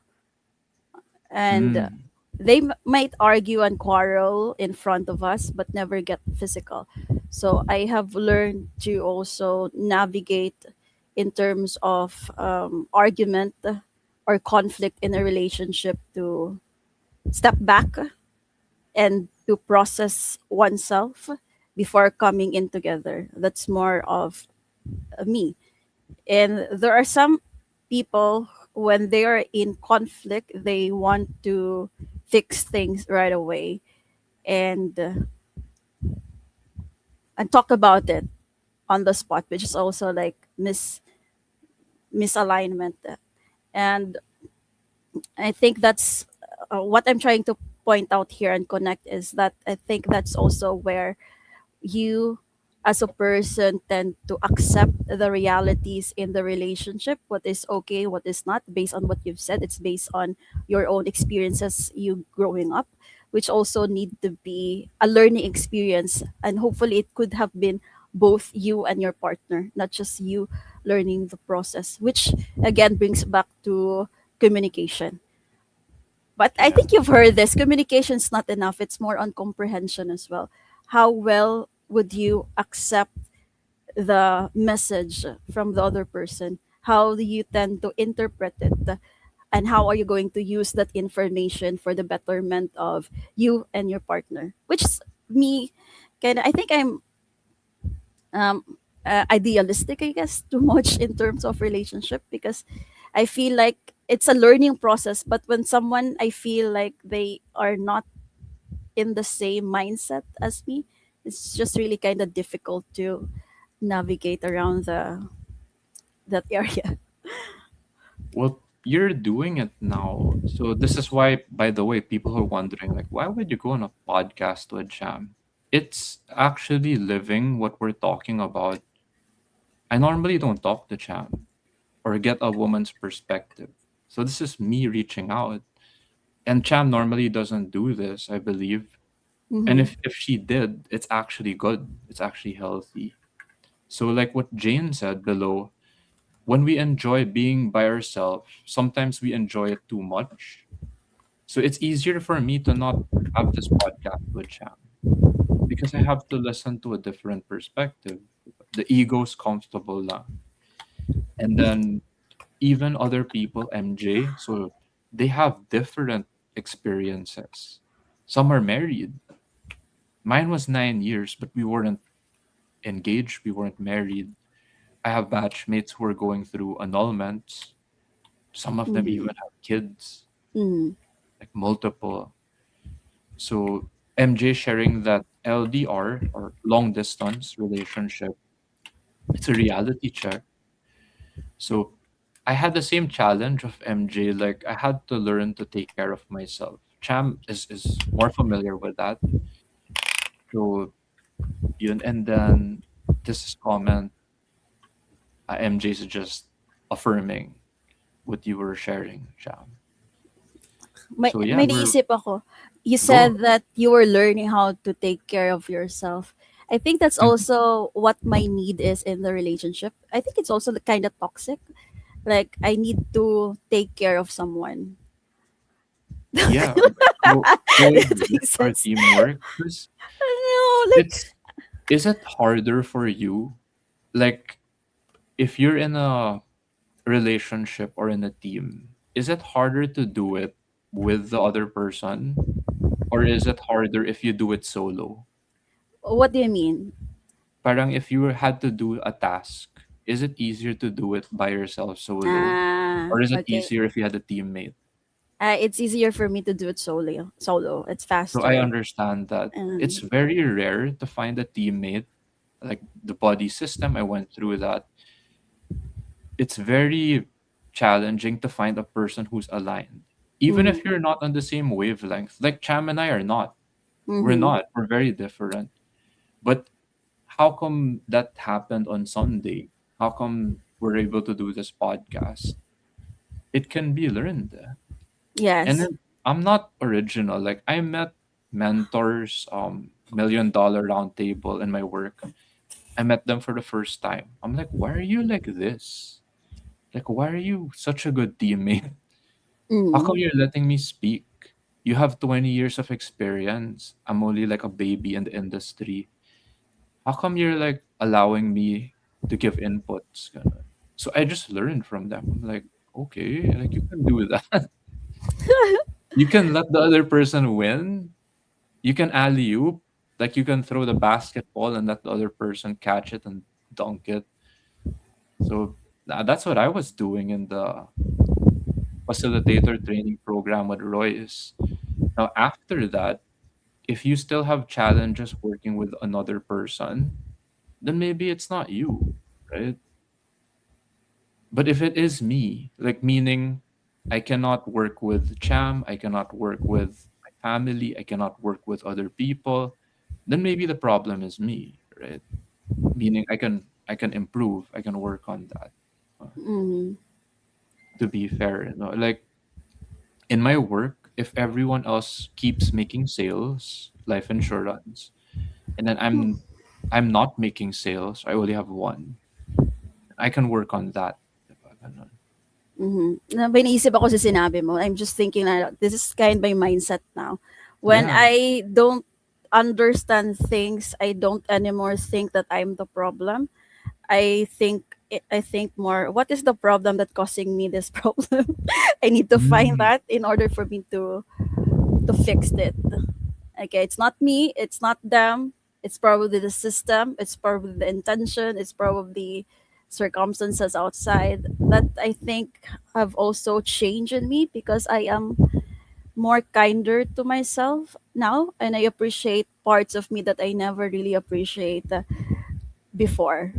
and Mm. they might argue and quarrel in front of us but never get physical. So I have learned to also navigate in terms of argument or conflict in a relationship, to step back and to process oneself before coming in together. That's more of me. And there are some people, when they are in conflict, they want to fix things right away, and talk about it on the spot, which is also like misalignment. And I think that's what I'm trying to point out here and connect, is that I think that's also where you as a person tend to accept the realities in the relationship, what is okay, what is not, based on what you've said. It's based on your own experiences, you growing up, which also need to be a learning experience, and hopefully it could have been both you and your partner, not just you learning the process, which again brings back to communication. But I Yeah. think you've heard this. Communication's not enough. It's more on comprehension as well. How well would you accept the message from the other person? How do you tend to interpret it? And how are you going to use that information for the betterment of you and your partner? Which is me, kind of, I think I'm um, idealistic, I guess, too much in terms of relationship, because I feel like it's a learning process. But when someone, I feel like they are not in the same mindset as me, it's just really kind of difficult to navigate around that area. Well, you're doing it now. So this is why, by the way, people are wondering, like, why would you go on a podcast with Cham? It's actually living what we're talking about. I normally don't talk to Cham or get a woman's perspective. So this is me reaching out. And Cham normally doesn't do this, I believe. And Mm-hmm. if she did, it's actually good. It's actually healthy. So like what Jane said below, when we enjoy being by ourselves, sometimes we enjoy it too much. So it's easier for me to not have this podcast with Cham because I have to listen to a different perspective. The ego's comfortable now. And then even other people, MJ, so they have different experiences. Some are married. Mine was 9 years, but we weren't engaged, we weren't married. I have batchmates who are going through annulments. Some of them Mm-hmm. even have kids, Mm-hmm. like multiple. So MJ sharing that LDR or long distance relationship, it's a reality check. So I had the same challenge of MJ. Like I had to learn to take care of myself. Cham is more familiar with that. So yun, and then this is comment. MJ is just affirming what you were sharing, Cham. So yeah, May we're naisip ako. You go. said that you were learning how to take care of yourself. I think that's Mhm. also what my need is in the relationship. I think it's also kind of toxic. Like, I need to take care of someone. Yeah. So with It this, makes our sense. teamwork, 'cause No, like, it's is it harder for you? Like if you're in a relationship or in a team, is it harder to do it with the other person? Or is it harder if you do it solo? what do you mean? Parang if you had to do a task, is it easier to do it by yourself solo? Ah, Or is it okay. easier if you had a teammate? It's easier for me to do it solo. Solo, it's So I faster. understand that it's Um, very rare to find a teammate, like the body system. I went through that. It's very challenging to find a person who's aligned. Even mm, if you're not on the same wavelength, like Cham and I are not. We're mm-hmm. not. We're very different. But how come that happened on Sunday? How come we're able to do this podcast? It can be learned. And Yes. then I'm not original. Like I met mentors, $1 million round table in my work. I met them for the first time. I'm like, why are you like this? Like, why are you such a good teammate? How come Mm, you're letting me speak? You have 20 years of experience. I'm only like a baby in the industry. How come you're like allowing me to give inputs? Ganun. So I just learned from them. I'm like, okay, like you can do that. You can let the other person win. You can alley oop. Like you can throw the basketball and let the other person catch it and dunk it. So that's what I was doing in the facilitator training program with Royce. Now, after that, if you still have challenges working with another person, then maybe it's not you, right? But if it is me, like meaning I cannot work with Cham, I cannot work with my family, I cannot work with other people, then maybe the problem is me, right? Meaning I can improve, I can work on that. uh, Mm-hmm. to be fair, like in my work, if everyone else keeps making sales, life insurance, and then I'm not making sales, I only have one. I can work on that. Diba? Ganun. Na iniisip ako sa sinabi mo. I'm just thinking na this is kind of my mindset now. When Yeah. I don't understand things, I don't anymore think that I'm the problem. I think more, what is the problem that causing me this problem? I need to find Mm. that in order for me to fix it. Okay, it's not me, it's not them, it's probably the system, it's probably the intention, it's probably circumstances outside that I think have also changed in me, because I am more kinder to myself now, and I appreciate parts of me that I never really appreciate before,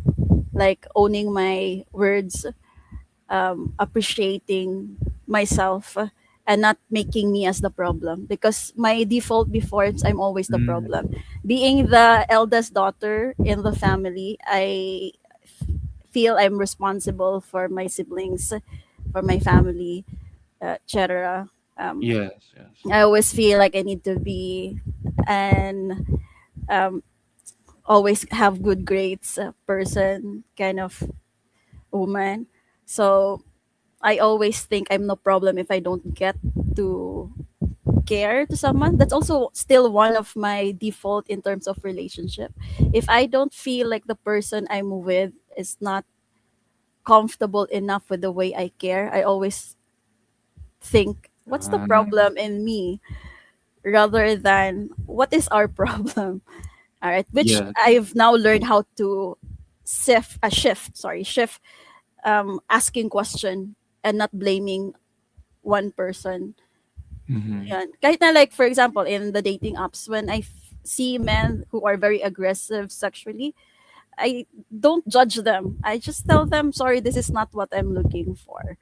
like owning my words, appreciating myself, and not making me as the problem, because my default before is I'm always the Mm. problem. Being the eldest daughter in the family, I feel I'm responsible for my siblings, for my family, etc. um, Yes, yes. I always feel like I need to be an um, always have good grades person, kind of woman. So I always think I'm no problem if I don't get to care to someone. That's also still one of my default in terms of relationship. If I don't feel like the person I'm with is not comfortable enough with the way I care, I always think, what's the Ah, problem in me, rather than what is our problem. All right, which yes. I've now learned how to shift, asking question and not blaming one person. Mm-hmm. Yan. Kahit na, like, for example, in the dating apps, when I see men who are very aggressive sexually, I don't judge them. I just tell them, sorry, this is not what I'm looking for.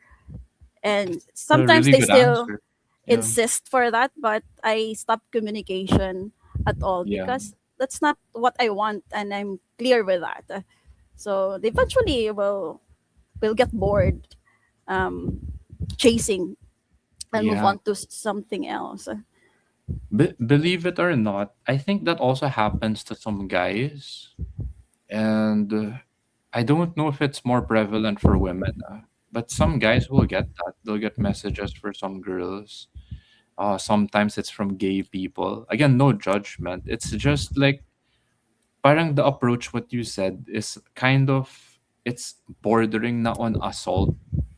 And A sometimes really they good still answer. Yeah. insist for that, but I stop communication at all, Yeah. because that's not what I want, and I'm clear with that. So they eventually will get bored, um, chasing, and move Yeah. on to something else. Believe it or not, I think that also happens to some guys. And I don't know if it's more prevalent for women, but some guys will get that. They'll get messages for some girls. Sometimes it's from gay people. Again, no judgment. It's just like parang the approach what you said is kind of it's bordering na on assault,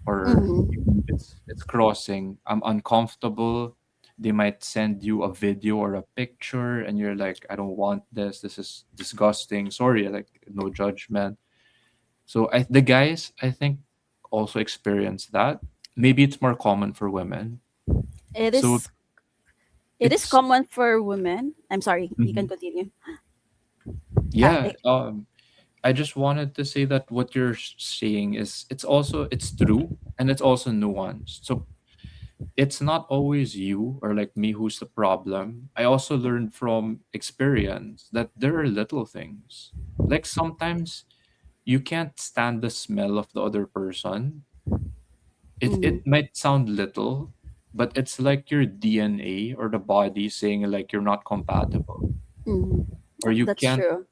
or Mm-hmm. it's crossing. I'm uncomfortable. They might send you a video or a picture and you're like, I don't want this. This is disgusting. Sorry, like no judgment. So the guys I think also experience that. Maybe it's more common for women. It So is it is it's common for women. I'm sorry, you can Mhm. continue. Yeah. Eh, I just wanted to say that what you're saying is it's true and it's also nuanced. So it's not always you or like me who's the problem. I also learned from experience that there are little things. Like sometimes you can't stand the smell of the other person. It mm-hmm. might sound little, but it's like your DNA or the body saying like you're not compatible, Mm-hmm. or you That's can't true.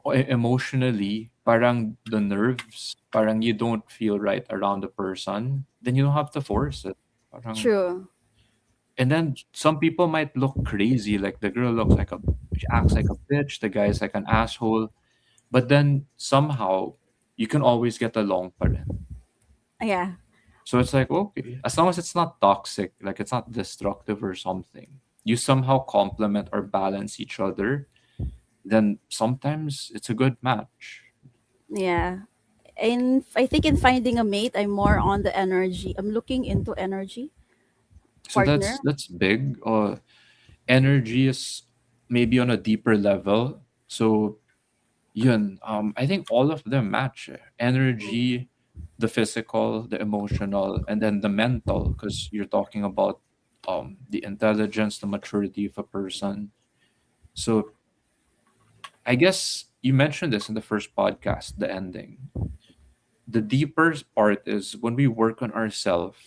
emotionally, parang the nerves, parang you don't feel right around the person, then you don't have to force it. Parang, True. and then some people might look crazy, like the girl looks like she acts like a bitch, the guy's like an asshole, but then somehow you can always get along pa rin. Yeah. So it's like, okay, as long as it's not toxic, like it's not destructive or something, you somehow complement or balance each other. then sometimes it's a good match. Yeah. And I think in finding a mate, I'm more on the energy. I'm looking into energy So partner. that's big. Energy is maybe on a deeper level. So yun, I think all of them match. Energy, the physical, the emotional, and then the mental, because you're talking about the intelligence, the maturity of a person. So I guess you mentioned this in the first podcast, the ending. The deeper part is when we work on ourselves.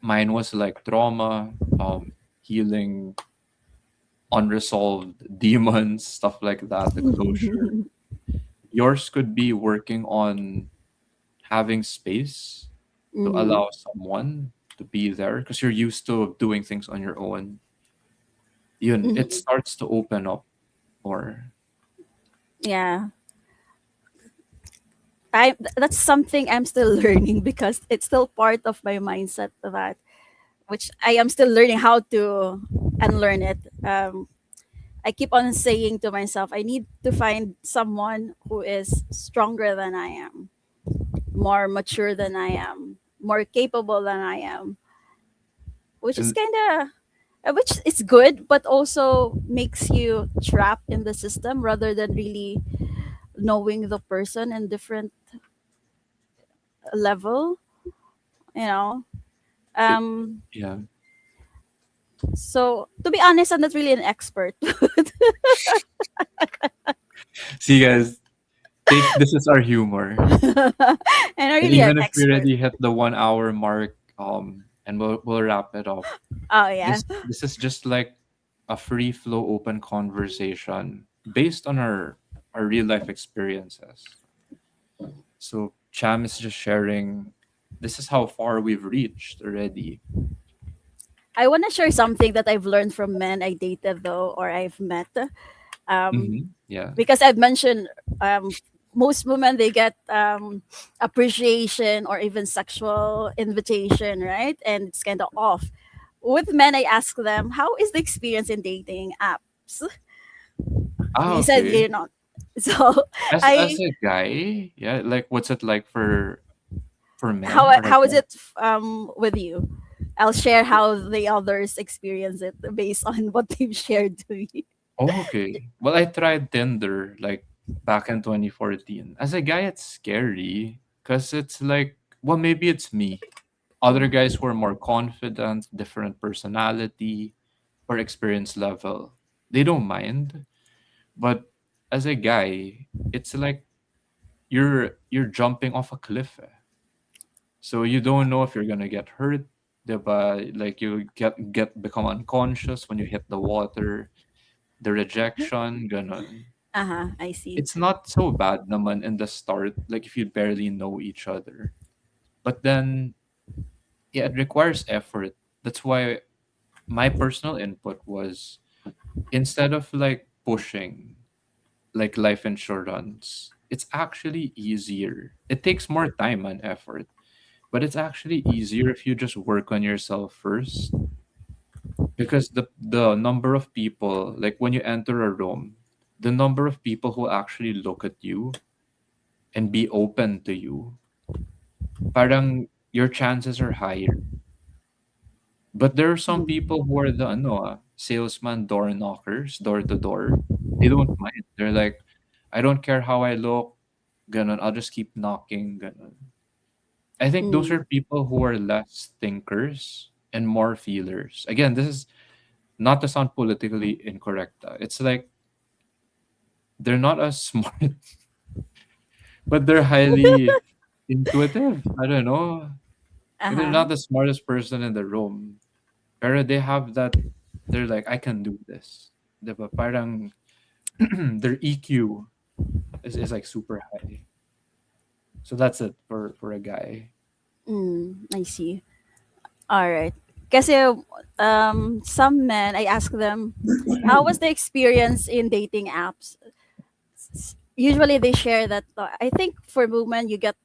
Mine was like trauma, healing unresolved demons, stuff like that, the closure. Yours could be working on having space to Mm-hmm. allow someone to be there because you're used to doing things on your own. Yun, it Hmm. starts to open up more. Yeah. That's something I'm still learning because it's still part of my mindset that which I am still learning how to unlearn it. I keep on saying to myself, I need to find someone who is stronger than I am, more mature than I am, more capable than I am, which is And kind of which is good, but also makes you trapped in the system rather than really knowing the person in different level. You know, it, um, yeah. so to be honest, I'm not really an expert, See, guys, take this as our humor. and I'm And really an even if we expert. already hit the 1 hour mark, and we'll wrap it up. Oh yeah. This is just like a free flow, open conversation based on our real life experiences. So Cham is just sharing. This is how far we've reached already. I want to share something that I've learned from men I dated though or I've met. Um, Yeah. because I've mentioned most women they get appreciation or even sexual invitation, right? And it's kind of off. With men, I ask them, "How is the experience in dating apps?" Ah, They said, okay. "You know." So As I a guy, yeah, like what's it like for men or like how is that? it with you? I'll share how the others experience it based on what they've shared to me. Oh, okay. Well, I tried Tinder like back in 2014. As a guy, it's scary because it's like, well, maybe it's me. Other guys who are more confident, different personality or experience level, they don't mind. But as a guy, it's like you're jumping off a cliff. So you don't know if you're gonna get hurt, diba? Like you get become unconscious when you hit the water, the rejection, ganon. Uh huh. I see. It's not so bad naman in the start, like if you barely know each other. But then yeah, it requires effort. That's why my personal input was instead of like pushing like life insurance, it's actually easier. It takes more time and effort, but it's actually easier if you just work on yourself first because the number of people like when you enter a room, the number of people who actually look at you and be open to you, parang your chances are higher. But there are some Mhm. people who are the salesman door knockers, door to door. They don't mind. They're like, I don't care how I look, ganon. I'll just keep knocking, ganon. I think those Mm. are people who are less thinkers and more feelers. Again, this is not to sound politically incorrect. It's like they're not as smart, but they're highly intuitive. I don't know. Uh Like, they're huh. not the smartest person in the room. Pero they have that, they're like, I can do this. Diba? Parang their EQ is like super high. So that's it for a guy. I see. All right. Kasi some men, I ask them, how was the experience in dating apps? Usually they share that I think for women you get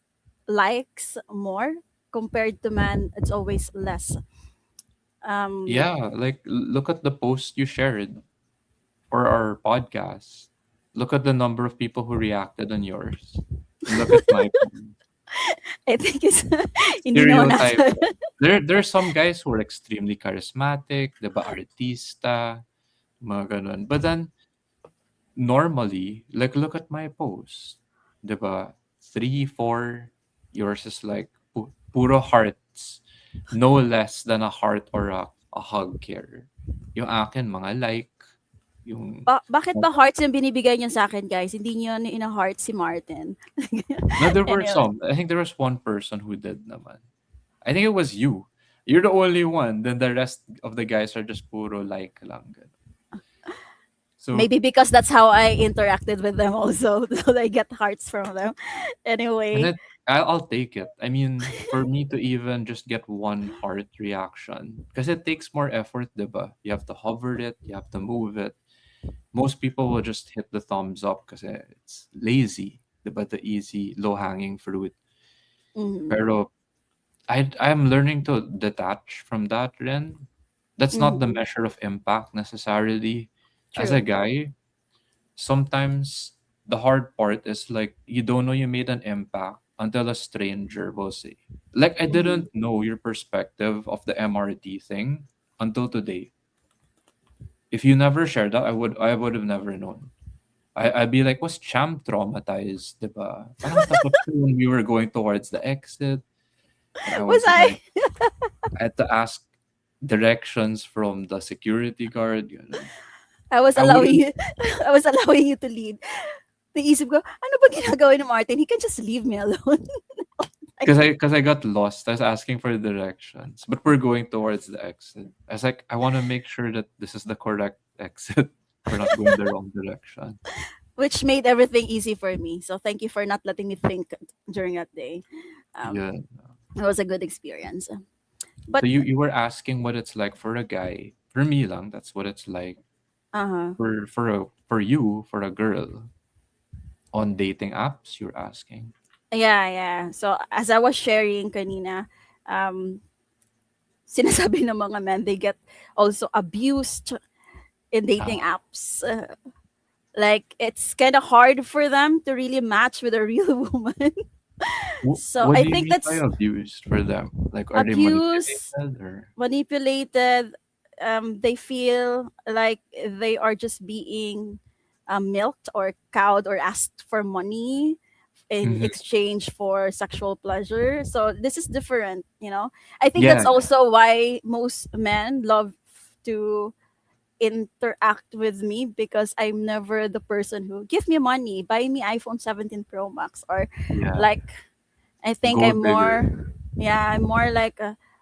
likes more compared to men. It's always less. Um, Yeah, like look at the post you shared. or our podcast, look at the number of people who reacted on yours, and look at my I think it's hindi naman stereotype. nasa. There are some guys who are extremely charismatic, 'di ba, artista, mga ganun. But then normally, like look at my post, 'di ba? 3, 4, yours is like puro hearts, no less than a heart or a hug care. Yung akin mga like, yung Bakit ba hearts yung binibigay niyo sa akin, guys? Hindi niyo ina-heart si Martin. no, there were Anyway. some. I think there was one person who did naman. I think it was you. You're the only one. Then the rest of the guys are just puro like lang. Ganun. So, Maybe because that's how I interacted with them also. So I get hearts from them. and Anyway. then I'll take it. I mean, for me to even just get one heart reaction, because it takes more effort, diba? You have to hover it, you have to move it. Most people will just hit the thumbs up because it's lazy, diba? The easy, low-hanging fruit. Mhm. Pero I'm learning to detach from that, Ren. That's not the Mhm. measure of impact necessarily. As a True. guy, sometimes the hard part is like you don't know you made an impact until a stranger will say. Like I Mhm. didn't know your perspective of the MRT thing until today. If you never shared that, I would have never known. I'd be like, was Cham traumatized, diba? Parang takot siya when we were going towards the exit. And I Was was I? like, I had to ask directions from the security guard. Ganun. I was I allowing wouldn't you I was allowing you to lead. Naisip ko, ano ba ginagawa ni Martin? He can just leave me alone. because I got lost. I was asking for directions, but we're going towards the exit. I was like, I want to make sure that this is the correct exit. We're not going the wrong direction. Which made everything easy for me. So thank you for not letting me think during that day. Um, Yeah. it was a good experience. So But you were asking what it's like for a guy. For me lang, that's what it's like. uh-huh. For a girl on dating apps, you're asking. Yeah, yeah. So as I was sharing kanina, um, sinasabi ng mga men, they get also abused in dating Ah, apps. Like it's kind of hard for them to really match with a real woman. So what I do you think mean by that's abused for them? Like, are they abuse, manipulated or? manipulated. They feel like they are just being milked or cowed or asked for money in Mhm. exchange for sexual pleasure. So this is different, you know. I think Yeah, that's also why most men love to interact with me because I'm never the person who give me money, buy me iPhone 17 Pro Max or yeah. like I think Gold I'm digger. more, yeah, I'm more like,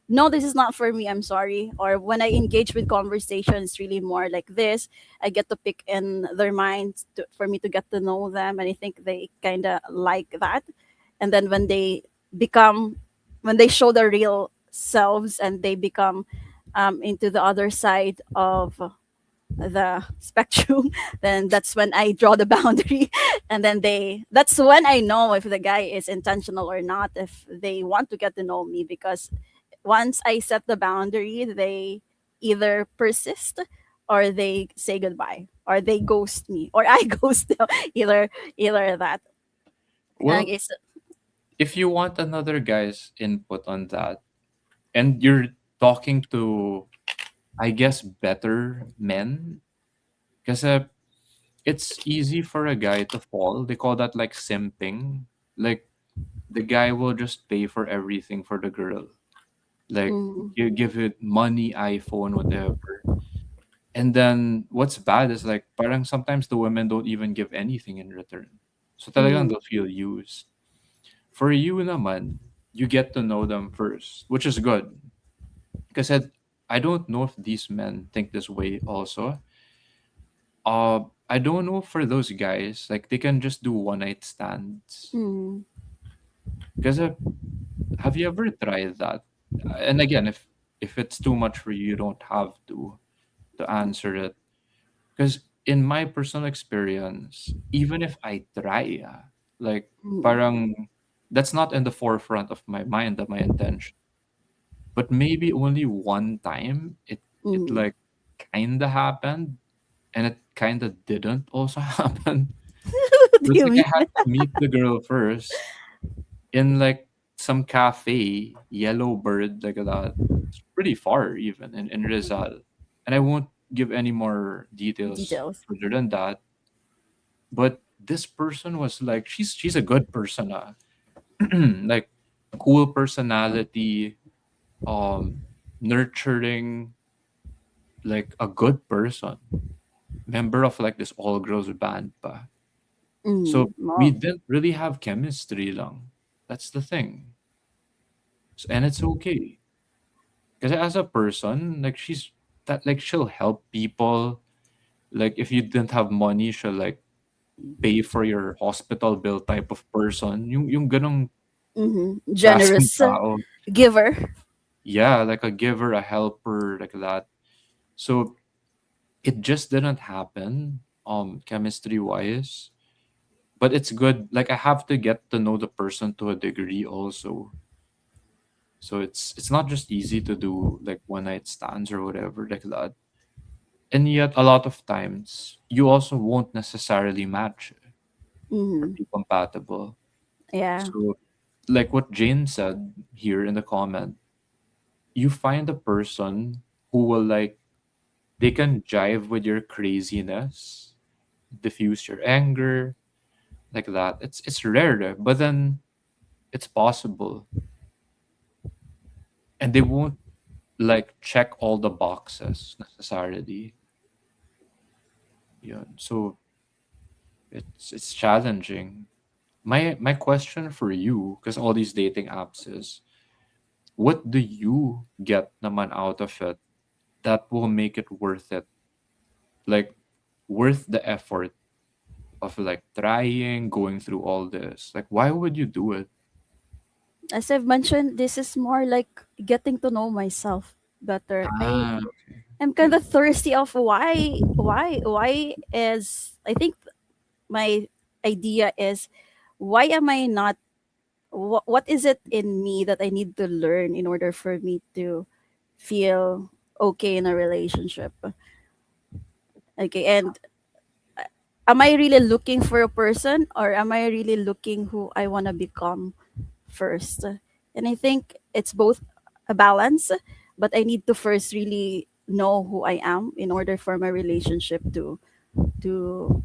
no, this is not for me. I'm sorry. Or when I engage with conversation, it's really more like this. I get to pick in their minds for me to get to know them, and I think they kind of like that. And then become, when they show their real selves and they become into the other side of the spectrum, then that's when I draw the boundary. And then that's when I know if the guy is intentional or not, if they want to get to know me. Because once I set the boundary, they either persist or they say goodbye or they ghost me or I ghost them. Either that. I Well, guess. if you want another guy's input on that, and you're talking to, I guess, better men, because it's easy for a guy to fall. They call that like simping. Like the guy will just pay for everything for the girl. Like Mm, you give it money, iPhone, whatever. And then what's bad is like parang sometimes the women don't even give anything in return. So talagang mm, they'll feel used. For you naman, you get to know them first, which is good. Because I don't know if these men think this way also. I don't know for those guys, like they can just do one night stands. mm, Because have you ever tried that? And again, if it's too much for you, you don't have to answer it. Because in my personal experience, even if I try, like mm, parang that's not in the forefront of my mind, of my intention. But maybe only one time it mm, like kinda happened, and it kind of didn't also happen. What do It was you like I mean? had to meet the girl first in like some cafe, Yellow Bird, like that. It's pretty far even in Rizal. And I won't give any more details Details. further than that. But this person was like, she's a good person, like cool personality, um, nurturing, like a good person, member of like this all girls band pa. So we Oh. didn't really have chemistry lang. That's the thing. And it's okay. Because as a person, like she's that like she'll help people. Like if you didn't have money, she'll like pay for your hospital bill type of person. Yung ganong klaseng Generous tao. giver. Yeah, like a giver, a helper, like that. So it just didn't happen, chemistry wise. But it's good. Like I have to get to know the person to a degree also. So it's not just easy to do like one night stands or whatever like that. And yet a lot of times you also won't necessarily match or Mm-hmm. be compatible. Yeah. So like what Jane said here in the comment, you find a person who will like they can jive with your craziness, diffuse your anger, like that. It's rare, but then it's possible. And they won't like check all the boxes necessarily. Yeah. So it's challenging. My question for you, because all these dating apps is, what do you get naman out of it that will make it worth it? Like worth the effort of like trying, going through all this. Like why would you do it? As I've mentioned, this is more like getting to know myself better. Ah, okay. I'm kind Okay. of thirsty of why is I think my idea is why am I not what is it in me that I need to learn in order for me to feel okay in a relationship? Okay, and am I really looking for a person or am I really looking who I want to become first? And I think it's both a balance, but I need to first really know who I am in order for my relationship to to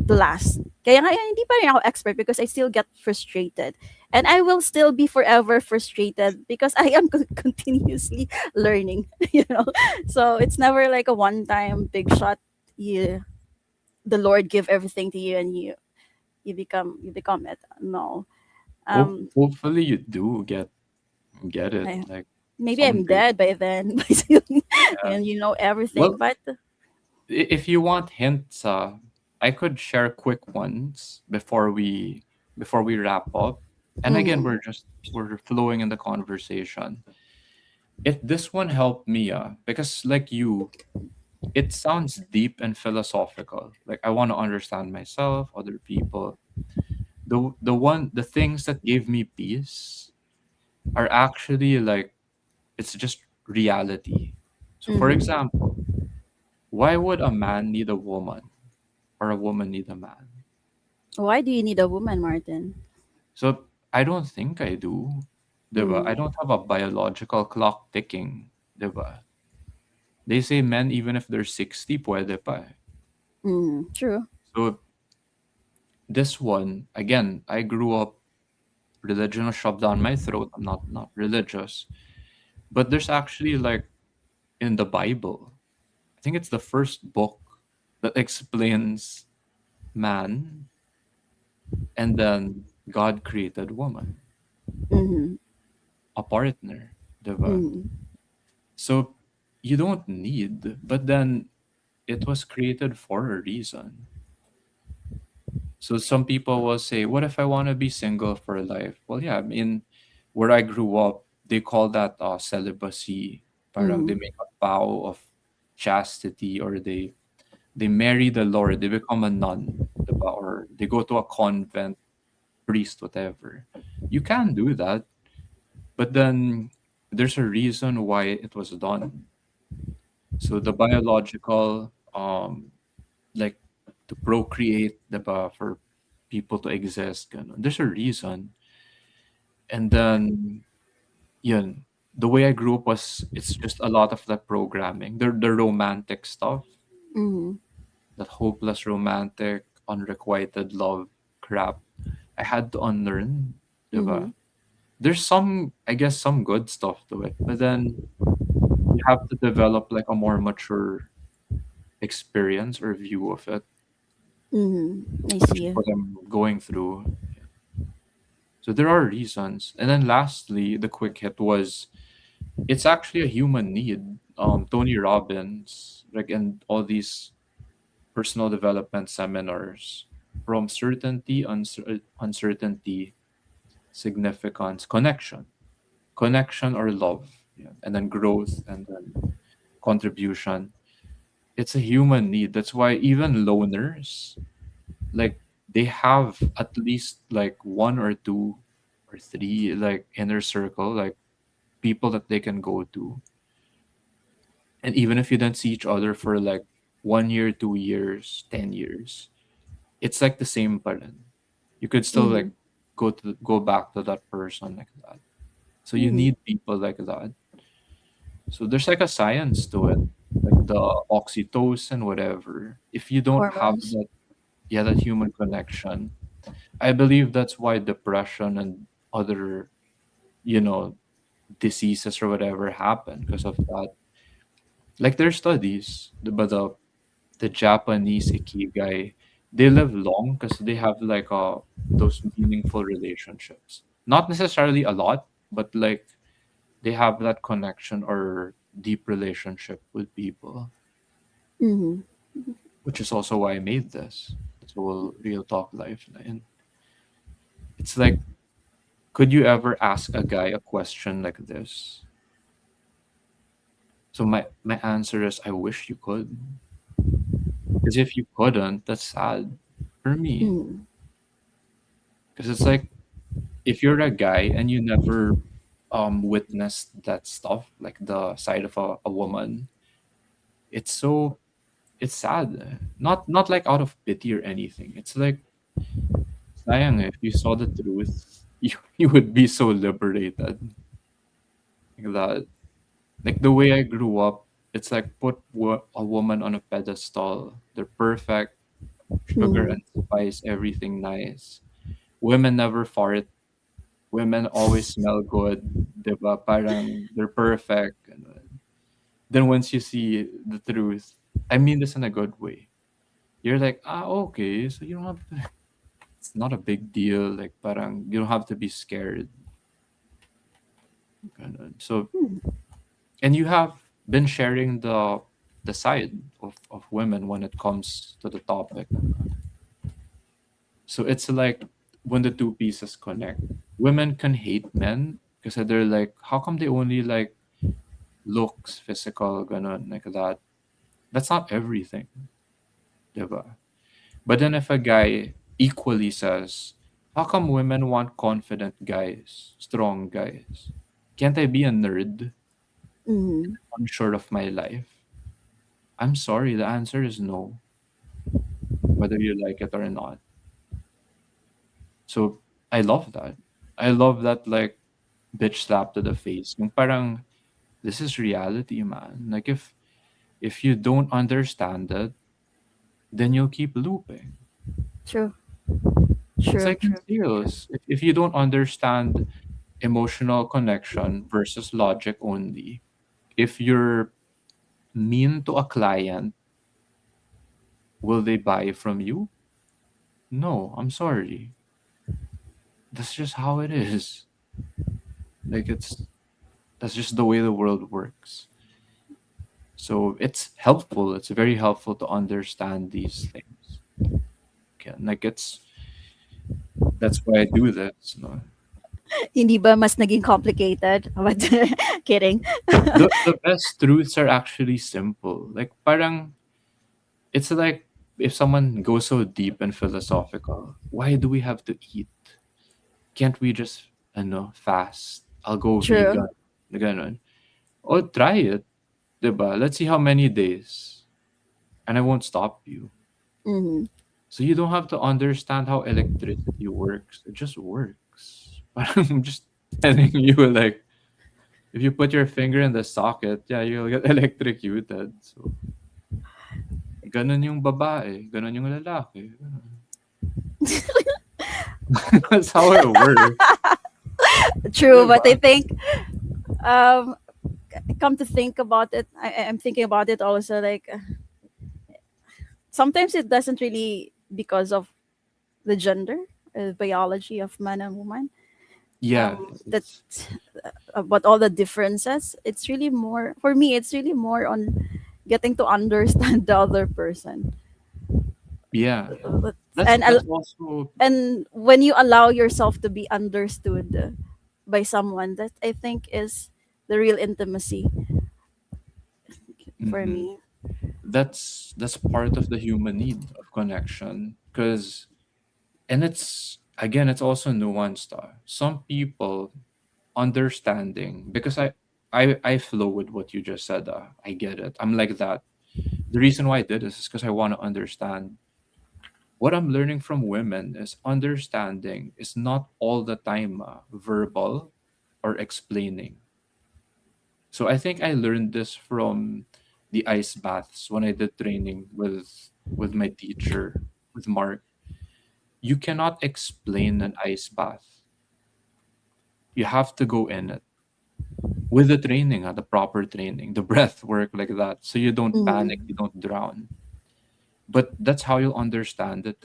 last. Kaya nga hindi pa rin ako expert because I still get frustrated. And I will still be forever frustrated because I am continuously learning, you know. So it's never like a one time big shot. You the Lord give everything to you and you become it. No. Um Hopefully you do get it I, like maybe I'm someday. dead by then Yeah. and you know everything. Well, But if you want hints, I could share quick ones before we wrap up. And again, mm, we're flowing in the conversation. If this one helped me, because like you, it sounds deep and philosophical. Like I want to understand myself, other people. The things that gave me peace are actually like it's just reality. So for mm. example, why would a man need a woman or a woman need a man? Why do you need a woman, Martin? So I don't think I do. Diba? I Mm, don't have a biological clock ticking. Diba? They say men even if they're 60 pwede pa. true. So this one, again, I grew up religion was shoved down my throat. I'm not religious. But there's actually like in the Bible, I think it's the first book that explains man and then God created woman, Mm-hmm. a partner, diba? Mm-hmm. So you don't need, but then it was created for a reason. So some people will say, what if I want to be single for life? Well, yeah, I mean, where I grew up, they call that celibacy. Parang Mm-hmm. they make a vow of chastity or they marry the Lord, they become a nun, diba? Or they go to a convent, priest, whatever. You can do that, but then there's a reason why it was done. So the biological like to procreate, diba, for people to exist. Ganun. There's a reason. And then, yun, the way I grew up was it's just a lot of that programming. The romantic stuff, Mhm. that hopeless romantic, unrequited love crap. I had to unlearn, diba? Mhm. There's some, I guess, some good stuff to it, but then you have to develop like a more mature experience or view of it, Mhm. I which is see. what I'm going through. So there are reasons. And then lastly, the quick hit was it's actually a human need. Tony Robbins, like in all these personal development seminars, from certainty, uncertainty, significance, connection or love, yeah, and then growth, and then contribution. It's a human need. That's why even loners, like they have at least like one or two or three like inner circle, like people that they can go to. And even if you don't see each other for like 1 year, 2 years, 10 years, it's like the same pattern. You could still like Mhm. go back to that person like that. So you Mhm. need people like that. So there's like a science to it, like the oxytocin, whatever. If you don't have Hormones. that, yeah, that human connection, I believe that's why depression and other, you know, diseases or whatever happen because of that. Like there's studies, but the Japanese ikigai, they live long because they have like those meaningful relationships. Not necessarily a lot, but like they have that connection or deep relationship with people, Mhm. which is also why I made this. It's all real talk life. And it's like, could you ever ask a guy a question like this? So my answer is I wish you could. Because if you couldn't, that's sad for me. Mhm. Because it's like if you're a guy and you never witnessed that stuff, like the side of a woman, it's so it's sad. Not like out of pity or anything. It's like sayang if you saw the truth, you would be so liberated. Like that. Like the way I grew up, it's like put a woman on a pedestal. They're perfect, sugar Mhm. and spice, everything nice. Women never fart. Women always smell good. Diba? Parang they're perfect. Then once you see the truth, I mean this in a good way. You're like, ah, okay, so you don't have to, it's not a big deal. Like parang you don't have to be scared. Ganun. So Mhm. and you have been sharing the side of women when it comes to the topic. So it's like when the two pieces connect, women can hate men because they're like, how come they only like looks, physical, ganun, like that. That's not everything, diba? But then if a guy equally says, how come women want confident guys, strong guys? Can't I be a nerd, Mhm. unsure of my life? I'm sorry, the answer is no, whether you like it or not. So I love that. I love that like bitch slap to the face. Yung parang this is reality, man. Like if you don't understand it, then you'll keep looping. True. It's True. like in True. sales. If you don't understand emotional connection versus logic only, if you're mean to a client, will they buy from you? No, I'm sorry. That's just how it is. Like that's just the way the world works. So it's helpful. It's very helpful to understand these things. Okay, like that's why I do this. No? Hindi ba mas naging complicated? But kidding. The best truths are actually simple. Like parang it's like if someone goes so deep and philosophical, why do we have to eat? Can't we just fast? I'll go True. vegan. Ganon. Or try it, diba? Let's see how many days. And I won't stop you. Mm-hmm. So you don't have to understand how electricity works. It just works. I'm just telling you, like, if you put your finger in the socket, yeah, you'll get electrocuted. So, ganun yung babae, ganun yung lalaki. Ganun. That's how it works. True, but I Diba? think um, come to think about it, I'm thinking about it also. Like sometimes it doesn't really because of the gender, biology of man and woman. Yeah, That it's about all the differences. It's really more for me. It's really more on getting to understand the other person. yeah. But- That's And that's also and when you allow yourself to be understood by someone, that I think is the real intimacy for mhm. me. That's part of the human need of connection. Because and it's again, it's also nuanced. Some people understanding because I flow with what you just said. I get it. I'm like that. The reason why I did this is because I want to understand. What I'm learning from women is understanding is not all the time verbal or explaining. So I think I learned this from the ice baths when I did training with my teacher, with Mark. You cannot explain an ice bath. You have to go in it with the training, the proper training, the breath work like that, so you don't panic, Mm-hmm. you don't drown. But that's how you'll understand it,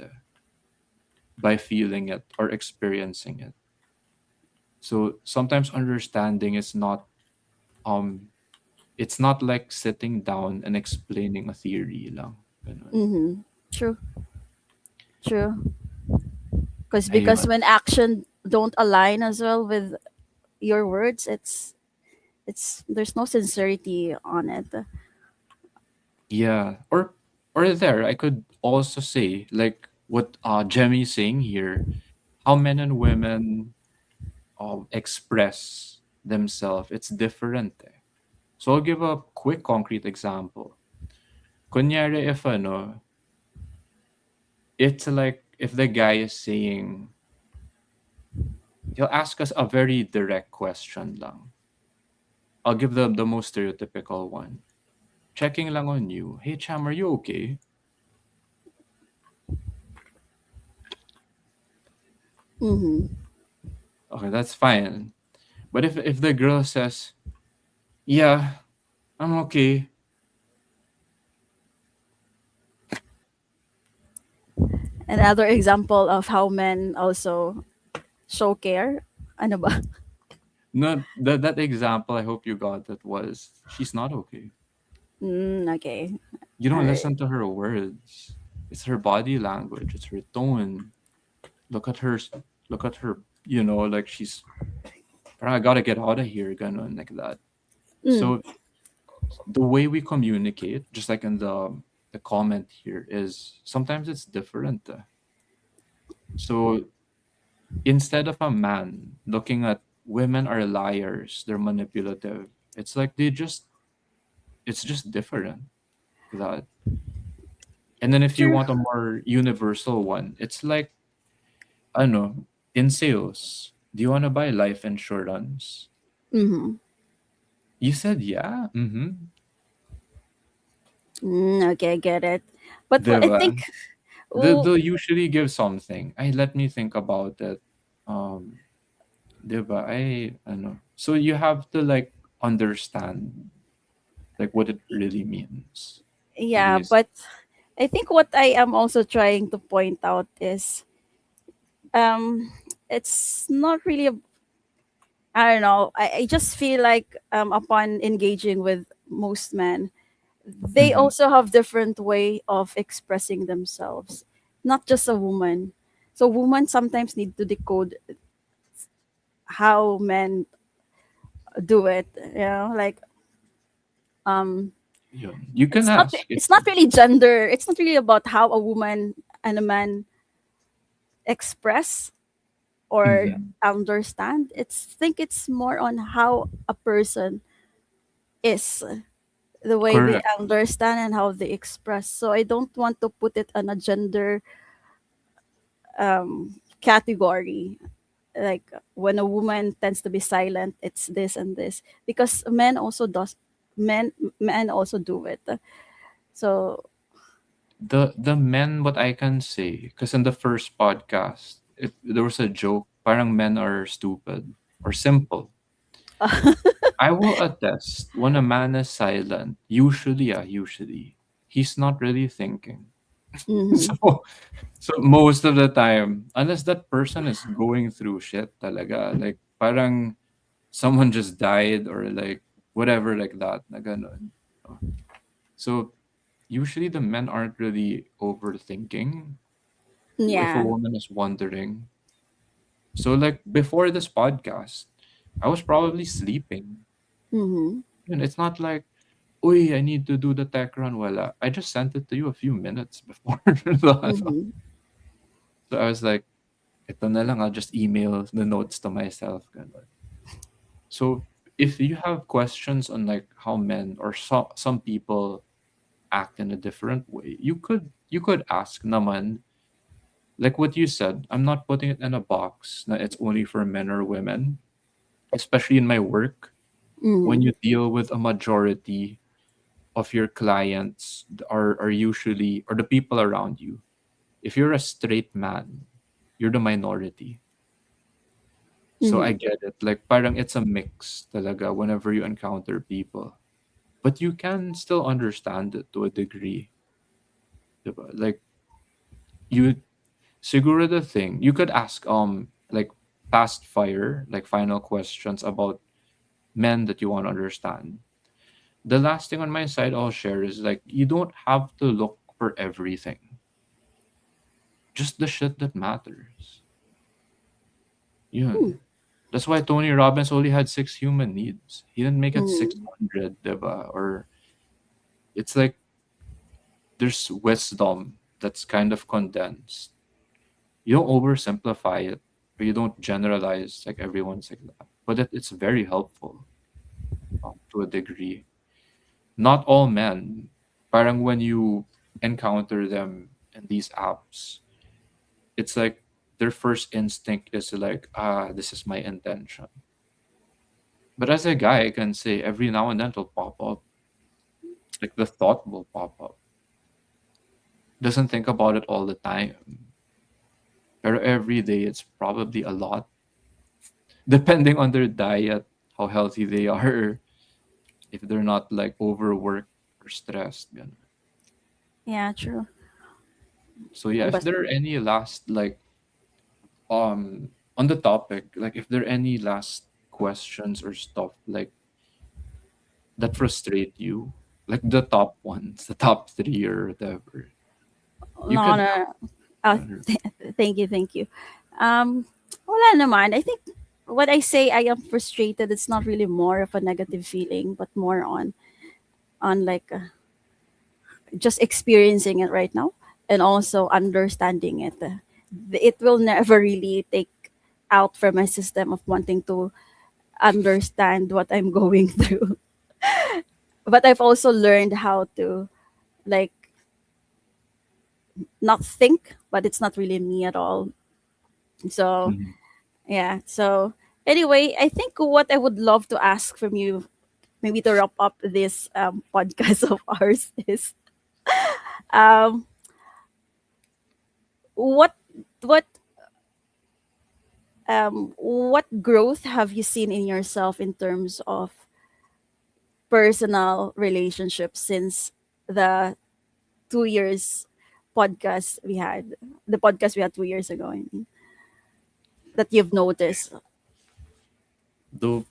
by feeling it or experiencing it. So sometimes understanding is not um it's not like sitting down and explaining a theory lang. Ganun. Mm-hmm. True, true. Because Ayun. when action don't align as well with your words, it's there's no sincerity on it. Yeah. Or there, I could also say like what Jemmy's saying here, how men and women express themselves, it's different. So I'll give a quick concrete example. Kunyari if it's like if the guy is saying, he'll ask us a very direct question lang. I'll give the most stereotypical one. Checking lang on you. Hey Cham, are you okay? Mm-hmm. Okay, that's fine. But if the girl says, yeah, I'm okay. Another example of how men also show care. Ano ba? No, that example I hope you got that was she's not okay. Okay. You All don't right. listen to her words. It's her body language. It's her tone. Look at her. Look at her. Like she's. "Parang I gotta get out of here, ganon like that. Mm. So the way we communicate, just like in the comment here, is sometimes it's different. So instead of a man looking at women are liars, they're manipulative. It's like it's just different. That. And then if you True. want a more universal one, it's like ano, in sales, do you want to buy life insurance? Mm-hmm. You said yeah. Mm-hmm. Okay, I get it. But what I Diba? think, oh, They'll usually give something. I let me think about it. Um, diba? Ano. So you have to like understand like what it really means. yeah, Yes. but I think what I am also trying to point out is um it's not really I don't know. I just feel like upon engaging with most men, they Mm-hmm. also have different way of expressing themselves. Not just a woman. So women sometimes need to decode how men do it. Like um Yun. You can ask. it's not really gender. It's not really about how a woman and a man express or Mhm. understand. It's think it's more on how a person is. the way they Correct. understand and how they express. So I don't want to put it on a gender category. Like when a woman tends to be silent, it's this and this, because men men also do it. So The men, what I can say, because in the first podcast, there was a joke, parang men are stupid or simple. I will attest when a man is silent, usually, he's not really thinking. mhm, So, so most of the time, unless that person is going through shit talaga, like parang someone just died or like whatever like that, na ganun. So usually the men aren't really overthinking if a yeah, woman is wondering. So like before this podcast, I was probably sleeping. mhm, And it's not like, uy, I need to do the tech run. Wala. I just sent it to you a few minutes before. the ano. mhm, So I was like, ito na lang, I'll just email the notes to myself. Ganun. So if you have questions on like how men or some people act in a different way, you could ask naman. Like what you said, I'm not putting it in a box that it's only for men or women, especially in my work. When mhm, you deal with a majority of your clients are usually, or the people around you, if you're a straight man, you're the minority. So I mhm, get it. Like parang it's a mix talaga whenever you encounter people. But you can still understand it to a degree. Diba? Like you siguro the thing, you could ask like fast fire, like final questions about men that you want to understand. The last thing on my side I'll share is like you don't have to look for everything. Just the shit that matters. Yun. That's why Tony Robbins only had six human needs. He didn't make it mhm, 600, diba? Or it's like there's wisdom that's kind of condensed. You don't oversimplify it, or you don't generalize like everyone's like that. But it's very helpful to a degree. Not all men, parang when you encounter them in these apps, it's like their first instinct is like, this is my intention. But as a guy, I can say every now and then it'll pop up. Like the thought will pop up. Doesn't think about it all the time. But every day it's probably a lot. Depending on their diet, how healthy they are, if they're not like overworked or stressed. Ganun. yeah, true. So yeah, if But there are any last like on the topic, like if there are any last questions or stuff like that frustrate you, like the top ones, the top three or whatever, you no, could no. Oh, have. thank you, thank you. Um, wala naman. I think what I say I am frustrated, it's not really more of a negative feeling, but more on like just experiencing it right now and also understanding it. It will never really take out from my system of wanting to understand what I'm going through. But I've also learned how to like not think, but it's not really me at all. So Mhm. yeah. So anyway, I think what I would love to ask from you, maybe to wrap up this podcast of ours, is um, what what what growth have you seen in yourself in terms of personal relationships since the 2 years podcast we had, the podcast we had 2 years ago? I mean, that you've noticed. Though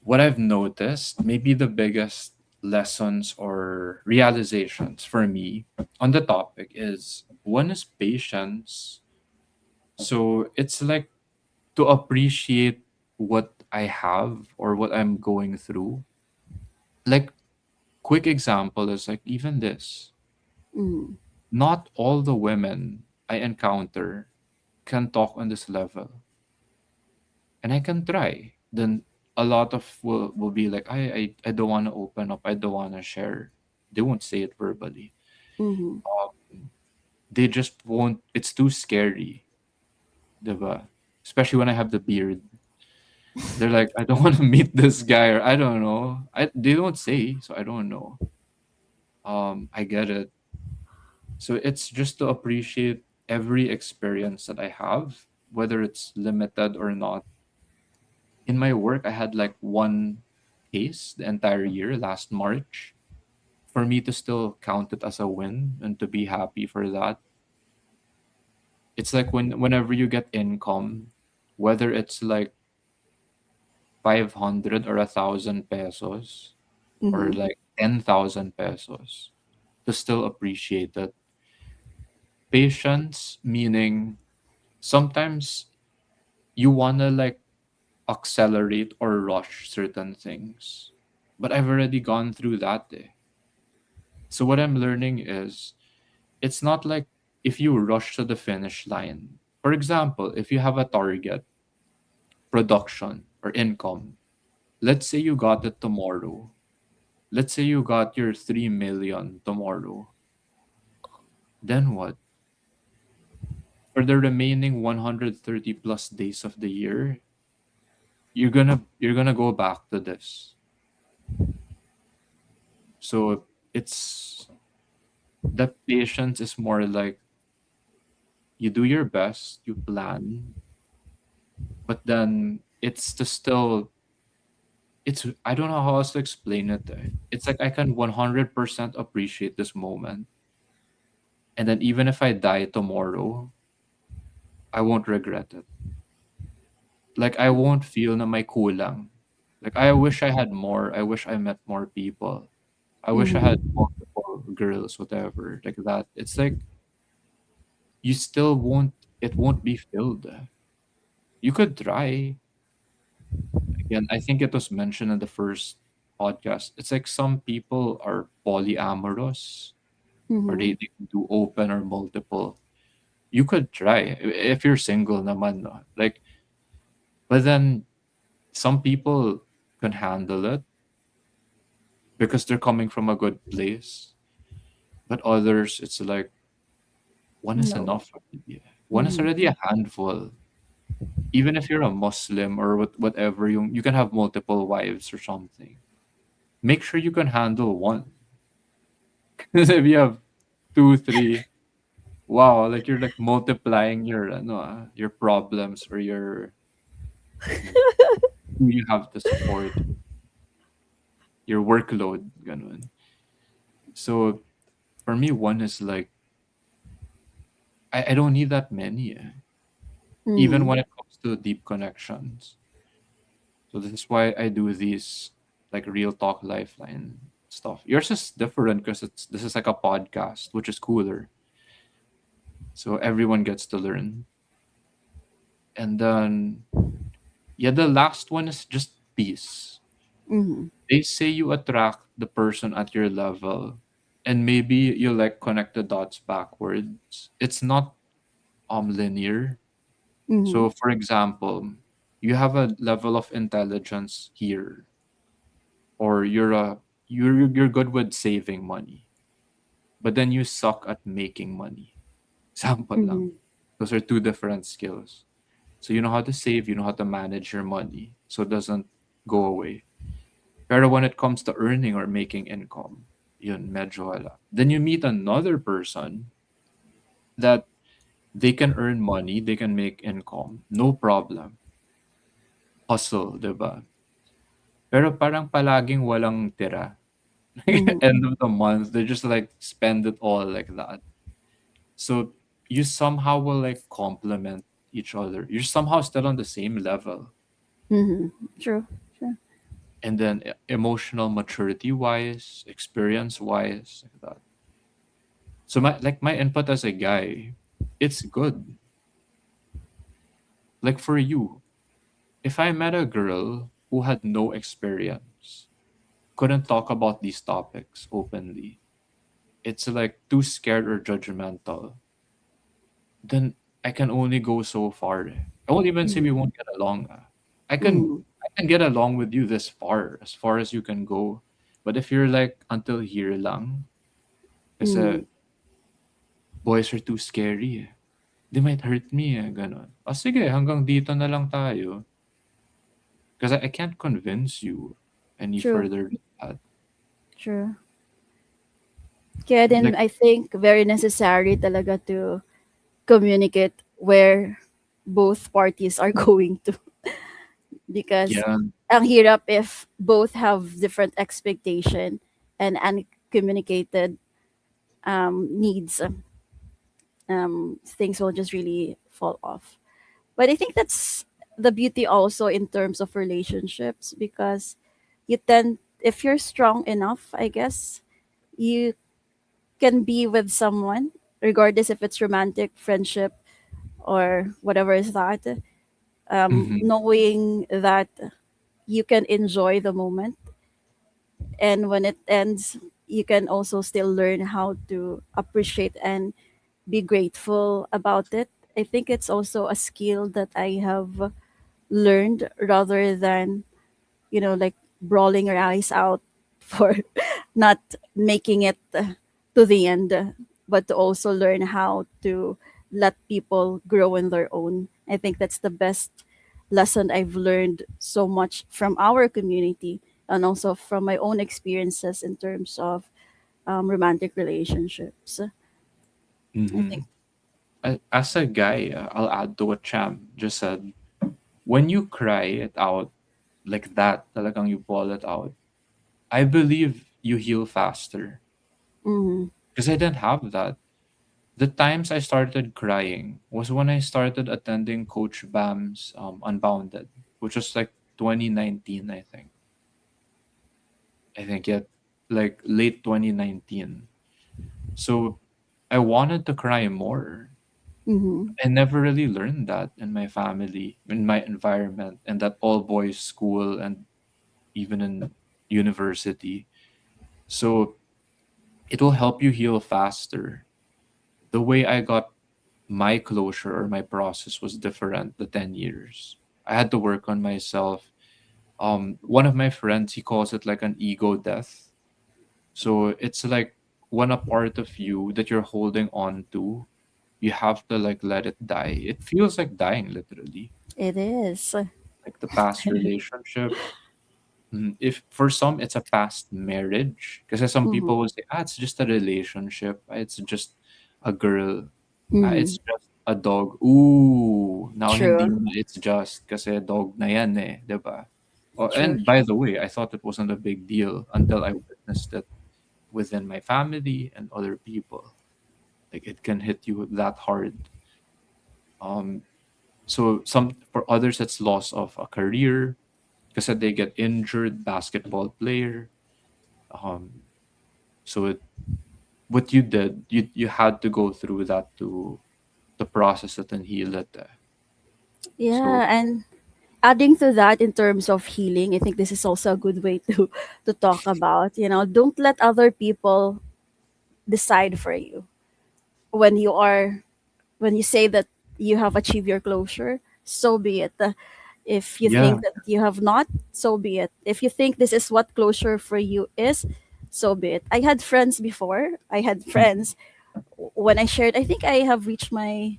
what I've noticed, maybe the biggest lessons or realizations for me on the topic is one is patience. So it's like to appreciate what I have or what I'm going through. Like quick example is like even this. Mm, Not all the women I encounter can talk on this level. And I can try. Then a lot of will be like, I don't want to open up, I don't want to share. They won't say it verbally. Mhm. They just won't. It's too scary, diba? Especially when I have the beard. They're like, I don't want to meet this guy, or I don't know. They don't say, so I don't know. I get it. So it's just to appreciate every experience that I have, whether it's limited or not. In my work, I had like one case the entire year last March. For me to still count it as a win and to be happy for that, it's like whenever you get income, whether it's like 500 or 1,000 pesos or Mhm. like 10,000 pesos, to still appreciate it. Patience, meaning sometimes you wanna like accelerate or rush certain things. But I've already gone through that day. So what I'm learning is it's not like if you rush to the finish line. For example, if you have a target, production or income, let's say you got it tomorrow. Let's say you got your 3 million tomorrow. Then what? For the remaining 130 plus days of the year, you're gonna go back to this. So it's the patience is more like you do your best, you plan, but then it's to still it's I don't know how else to explain it. It's like I can 100% appreciate this moment. And then even if I die tomorrow, I won't regret it. Like I won't feel na may kulang. Like I wish I had more. I wish I met more people. I wish I had Mhm. multiple girls, whatever, like that. It's like you still won't. It won't be filled. You could try again. I think it was mentioned in the first podcast. It's like some people are polyamorous, or Mhm. they can do open or multiple. You could try if you're single, naman, no? Like, but then some people can handle it because they're coming from a good place. But others, it's like one is No. enough already. One is Mhm. already a handful. Even if you're a Muslim or whatever, you can have multiple wives or something. Make sure you can handle one. Because if you have two, three, wow, like you're like multiplying your your problems or your who you have to support, your workload, ganun. So for me, one is like I don't need that many. Even Mhm. when it comes to deep connections. So this is why I do these like real talk lifeline stuff. Yours is different because it's this is like a podcast, which is cooler. So everyone gets to learn. And then yeah, the last one is just peace. Mhm. They say you attract the person at your level, and maybe you like connect the dots backwards. It's not linear. Mhm. So for example, you have a level of intelligence here, or you're good with saving money, but then you suck at making money. Example lang. Mhm. Those are two different skills. So you know how to save, you know how to manage your money, so it doesn't go away. Pero when it comes to earning or making income, yun, medyo wala. Then you meet another person that they can earn money, they can make income, no problem. Hustle, diba? Pero parang palaging walang tira. Mhm. End of the month, they just like spend it all like that. So you somehow will like complement each other. You're somehow still on the same level. Mhm. True. True. And then emotional maturity wise, experience wise, like that. So my input as a guy, it's good. Like for you, if I met a girl who had no experience, couldn't talk about these topics openly, it's like too scared or judgmental, then I can only go so far. I won't even say we Mhm. won't get along. I can Mhm. I can get along with you this far as you can go. But if you're like until here lang, kasi Mm, boys are too scary eh. They might hurt me eh, ganon. O sige, hanggang dito na lang tayo. Because I can't convince you any true, further than that. true. Kaya Like, then I think very necessary talaga to communicate where both parties are going to, because yeah. ang hirap if both have different expectation and uncommunicated needs, things will just really fall off. But I think that's the beauty also in terms of relationships, because you tend, if you're strong enough, I guess, you can be with someone regardless if it's romantic, friendship, or whatever is that, Mm-hmm. knowing that you can enjoy the moment, and when it ends you can also still learn how to appreciate and be grateful about it. I think it's also a skill that I have learned, rather than, like brawling your eyes out for not making it to the end, but to also learn how to let people grow in their own. I think that's the best lesson I've learned so much from our community, and also from my own experiences in terms of romantic relationships. I Mm-hmm. think. As a guy, I'll add to what Cham just said. When you cry it out like that, talagang you ball it out, I believe you heal faster. Mm-hmm, Because I didn't have that. The times I started crying was when I started attending Coach Bam's Unbounded, which was like 2019, I think. I think yet like late 2019. So I wanted to cry more. mm-hmm, I never really learned that in my family, in my environment, and that all boys school and even in university. So it will help you heal faster. The way I got my closure or my process was different the 10 years. I had to work on myself. One of my friends, he calls it like an ego death. So it's like when a part of you that you're holding on to, you have to like let it die. It feels like dying literally. it is. Like the past relationship. If for some it's a past marriage, because some Mm-hmm, people will say, it's just a relationship. It's just a girl. mm-hmm. It's just a dog. Ooh, now hindi True, na it's just kasi dog na yan eh, 'di ba? Oh, true, and by the way, I thought it wasn't a big deal until I witnessed it within my family and other people. Like it can hit you that hard. Um, so some for others it's loss of a career because they get injured, basketball player. Um, so what you did, you had to go through that to process it and heal it. So yeah. And adding to that, in terms of healing, I think this is also a good way to talk about, don't let other people decide for you when you are, when you say that you have achieved your closure. So be it. If you yeah. think that you have not, so be it. If you think this is what closure for you is, so be it. I had friends before. I had friends when I shared, I think I have reached my,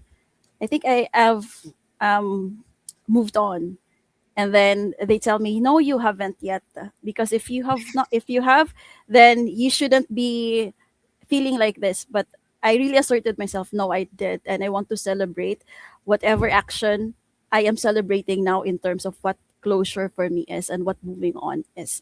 I think I have um moved on, and then they tell me, no, you haven't yet, because if you have not, if you have, then you shouldn't be feeling like this. But I really asserted myself, no, I did, and I want to celebrate whatever action I am celebrating now in terms of what closure for me is and what moving on is,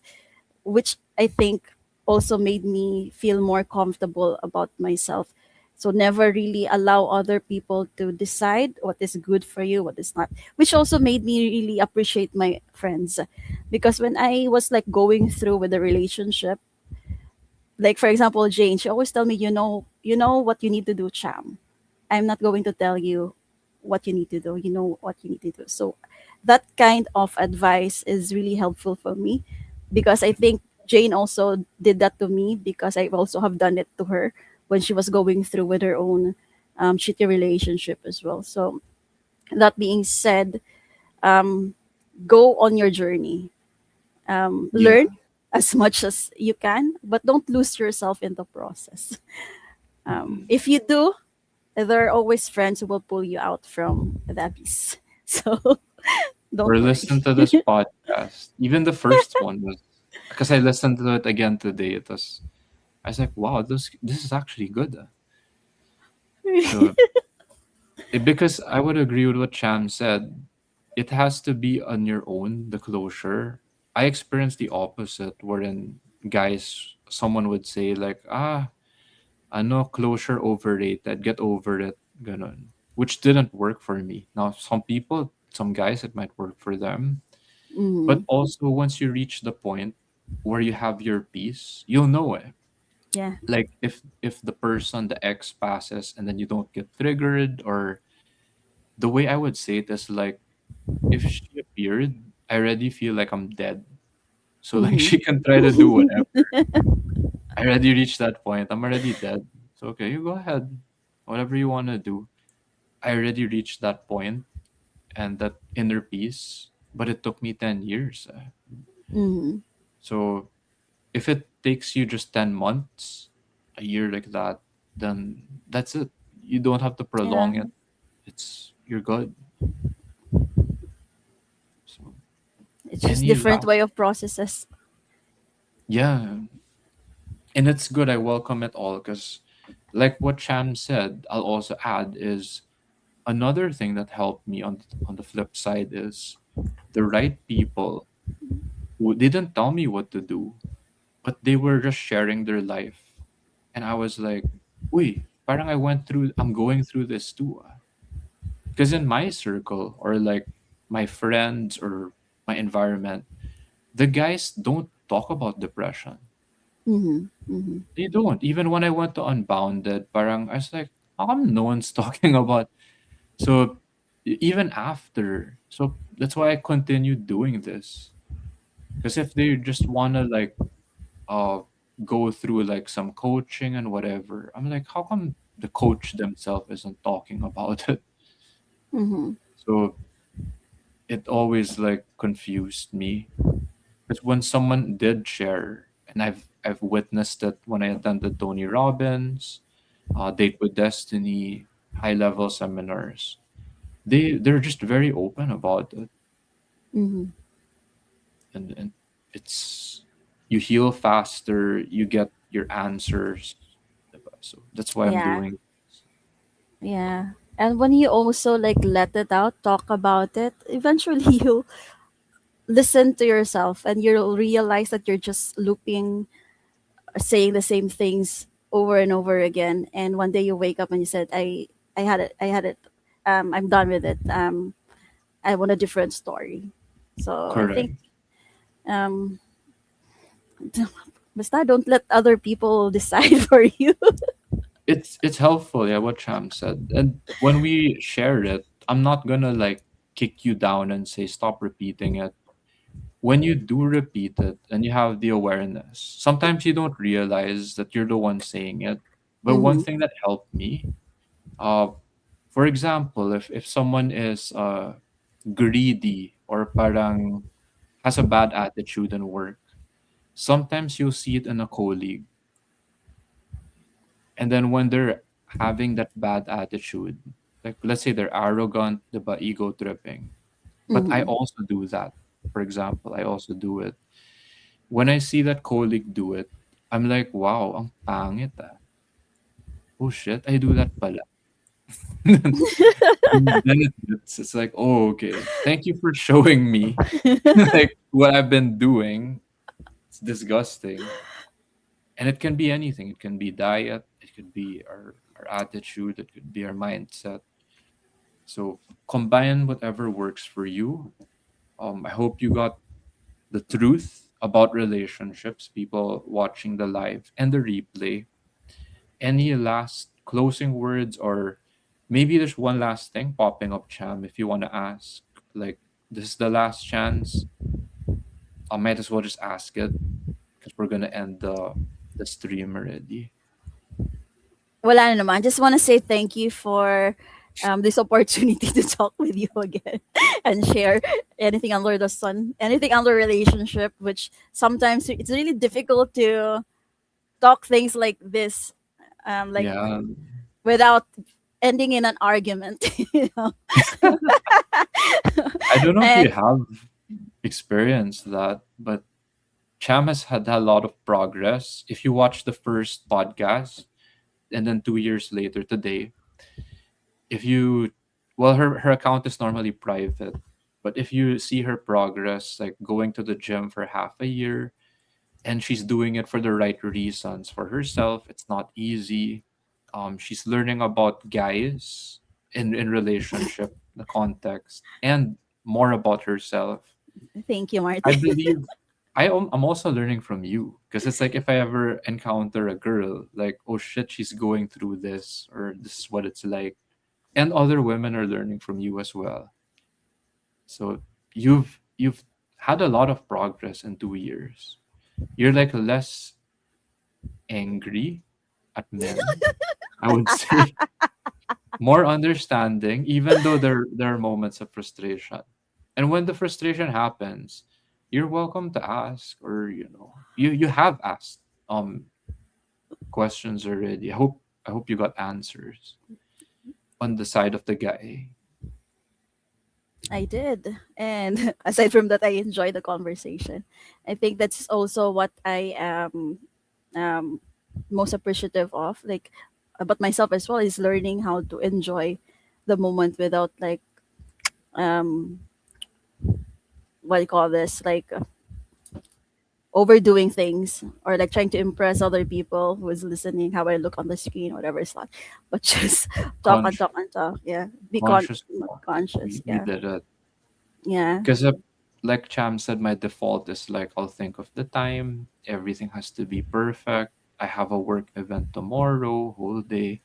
which I think also made me feel more comfortable about myself. So never really allow other people to decide what is good for you, what is not, which also made me really appreciate my friends. Because when I was like going through with the relationship, like for example, Jane, she always tell me, you know what you need to do, Cham. I'm not going to tell you what you need to do. You know what you need to do. So that kind of advice is really helpful for me, because I think Jane also did that to me, because I also have done it to her when she was going through with her own shitty relationship as well. So that being said, um, go on your journey. Yeah. Learn as much as you can, but don't lose yourself in the process. Mhm. If you do, there are always friends who will pull you out from the abyss. So don't Or worry. listen to this podcast. Even the first one was because I listened to it again today. I was like, wow, this is actually good. So because I would agree with what Cham said, it has to be on your own, the closure. I experienced the opposite, wherein someone would say like, ano, closure overrated, get over it, ganon. Which didn't work for me. Now, some guys, it might work for them. But Hmm. also, once you reach the point where you have your peace, you'll know it. Yeah. Like if the person, the ex passes, and then you don't get triggered, or the way I would say it is like if she appeared, I already feel like I'm dead. So like Hmm. she can try to do whatever. I already reached that point. I'm already dead. So okay, you go ahead. Whatever you want to do. I already reached that point and that inner peace, but it took me 10 years. Hmm. So if it takes you just 10 months, a year like that, then that's it. You don't have to Yeah. prolong it. You're good. So It's just any different last way of processes. yeah, and it's good. I welcome it all because, like what Cham said, I'll also add is another thing that helped me on the flip side is the right people who didn't tell me what to do, but they were just sharing their life, and I was like, "Uy, parang I'm going through this too." Because in my circle or like my friends or my environment, the guys don't talk about depression. Hmm. Hmm. They don't. Even when I went to Unbounded, parang I was like, how come no one's talking about? So even after, so that's why I continued doing this. Because if they just wanna like uh go through like some coaching and whatever, I'm like, how come the coach themselves isn't talking about it? Hmm. So it always like confused me. Because when someone did share, and I've witnessed it when I attended Tony Robbins, Date with Destiny, high level seminars. They're just very open about it, Hmm. and it's you heal faster, you get your answers. Diba? So that's why I'm Yeah. doing. Yeah. And when you also like let it out, talk about it, eventually you'll listen to yourself and you'll realize that you're just looping, saying the same things over and over again. And one day you wake up and you said, I had it, I had it. I'm done with it. I want a different story. So I Correct. think, um, basta don't let other people decide for you. It's helpful, yeah, what Cham said. And when we share it, I'm not gonna like kick you down and say stop repeating it. When you do repeat it and you have the awareness, sometimes you don't realize that you're the one saying it. But one Mm-hmm. thing that helped me, uh, for example, if someone is greedy or parang has a bad attitude in work, sometimes you'll see it in a colleague. And then when they're having that bad attitude, like let's say they're arrogant, diba, ego tripping. But I Mm-hmm. also do that. For example, I also do it. When I see that colleague do it, I'm like, wow, ang pangit ah. Oh shit, I do that pala. Then it's like, oh, okay. Thank you for showing me like what I've been doing. It's disgusting. And it can be anything. It can be diet, it could be our attitude, it could be our mindset. So combine whatever works for you. I hope you got the truth about relationships, people watching the live and the replay. Any last closing words, or maybe there's one last thing popping up, Cham, if you want to ask. Like, this is the last chance. I might as well just ask it because we're gonna end the stream already. Wala na naman. Just want to say thank you for this opportunity to talk with you again and share anything under the sun, anything under relationship, which sometimes it's really difficult to talk things like this, like Yeah. without ending in an argument. You know? I don't know if And you have experienced that, but Cham has had a lot of progress. If you watch the first podcast and then 2 years later today, if you, well, her account is normally private, but if you see her progress, like going to the gym for half a year, and she's doing it for the right reasons for herself, it's not easy. She's learning about guys in relationship, the context, and more about herself. thank you, I Martin. believe I'm also learning from you, because it's like if I ever encounter a girl, like, oh shit, she's going through this, or this is what it's like, and other women are learning from you as well. So you've had a lot of progress in 2 years. You're like less angry at men, I would say. More understanding, even though there are moments of frustration. And when the frustration happens, you're welcome to ask, or you have asked questions already. I hope you got answers on the side of the guy. I did. And aside from that, I enjoy the conversation. I think that's also what I am um, most appreciative of, like about myself as well, is learning how to enjoy the moment without like um, what do you call this, like overdoing things or like trying to impress other people who is listening, how I look on the screen, whatever it's not. But just talk and Conscious, talk and talk. Yeah. Be conscious talk. conscious. We Yeah. did it. Yeah. Because, like Cham said, my default is like I'll think of the time. Everything has to be perfect. I have a work event tomorrow, whole day.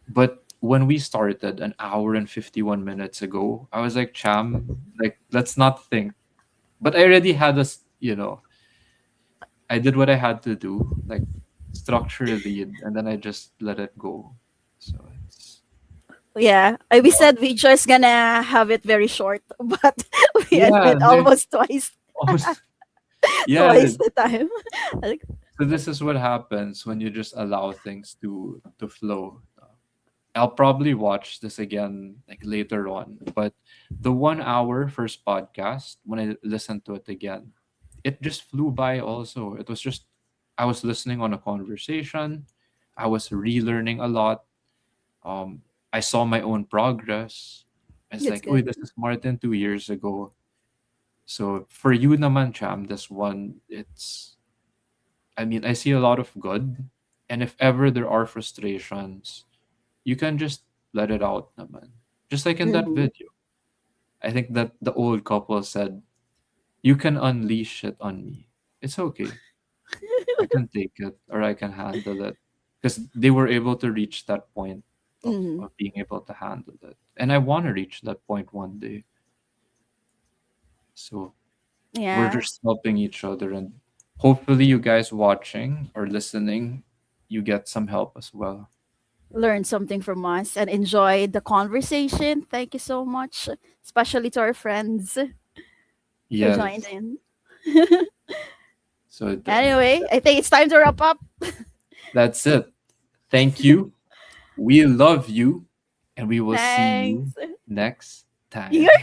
But when we started an hour and 51 minutes ago, I was like, Cham, like, let's not think. But I already had I did what I had to do, like structure a lead, and then I just let it go. So it's, Yeah. We said we just gonna have it very short, but we yeah, ended like almost twice almost, yeah. twice the time. Like, So this is what happens when you just allow things to flow. I'll probably watch this again like later on, but the 1 hour first podcast, when I listened to it again, it just flew by also. It was just, I was listening on a conversation, I was relearning a lot. Um I saw my own progress. It's it's like, oh, good. this is Martin 2 years ago. So for you naman, Cham, this one, it's, I mean, I see a lot of good. And if ever there are frustrations, you can just let it out naman. Just like in that Hmm. video. I think that the old couple said, you can unleash it on me. It's okay. I can take it, or I can handle it. Because they were able to reach that point Hmm. of being able to handle it. And I want to reach that point one day. So we're Yeah. just helping each other. And hopefully, you guys watching or listening, you get some help as well. Learn something from us and enjoy the conversation. Thank you so much, especially to our friends who joined Yes. in. So Anyway, I think it's time to wrap up. that's it. Thank you. We love you. And we will see you Thanks. next You're time.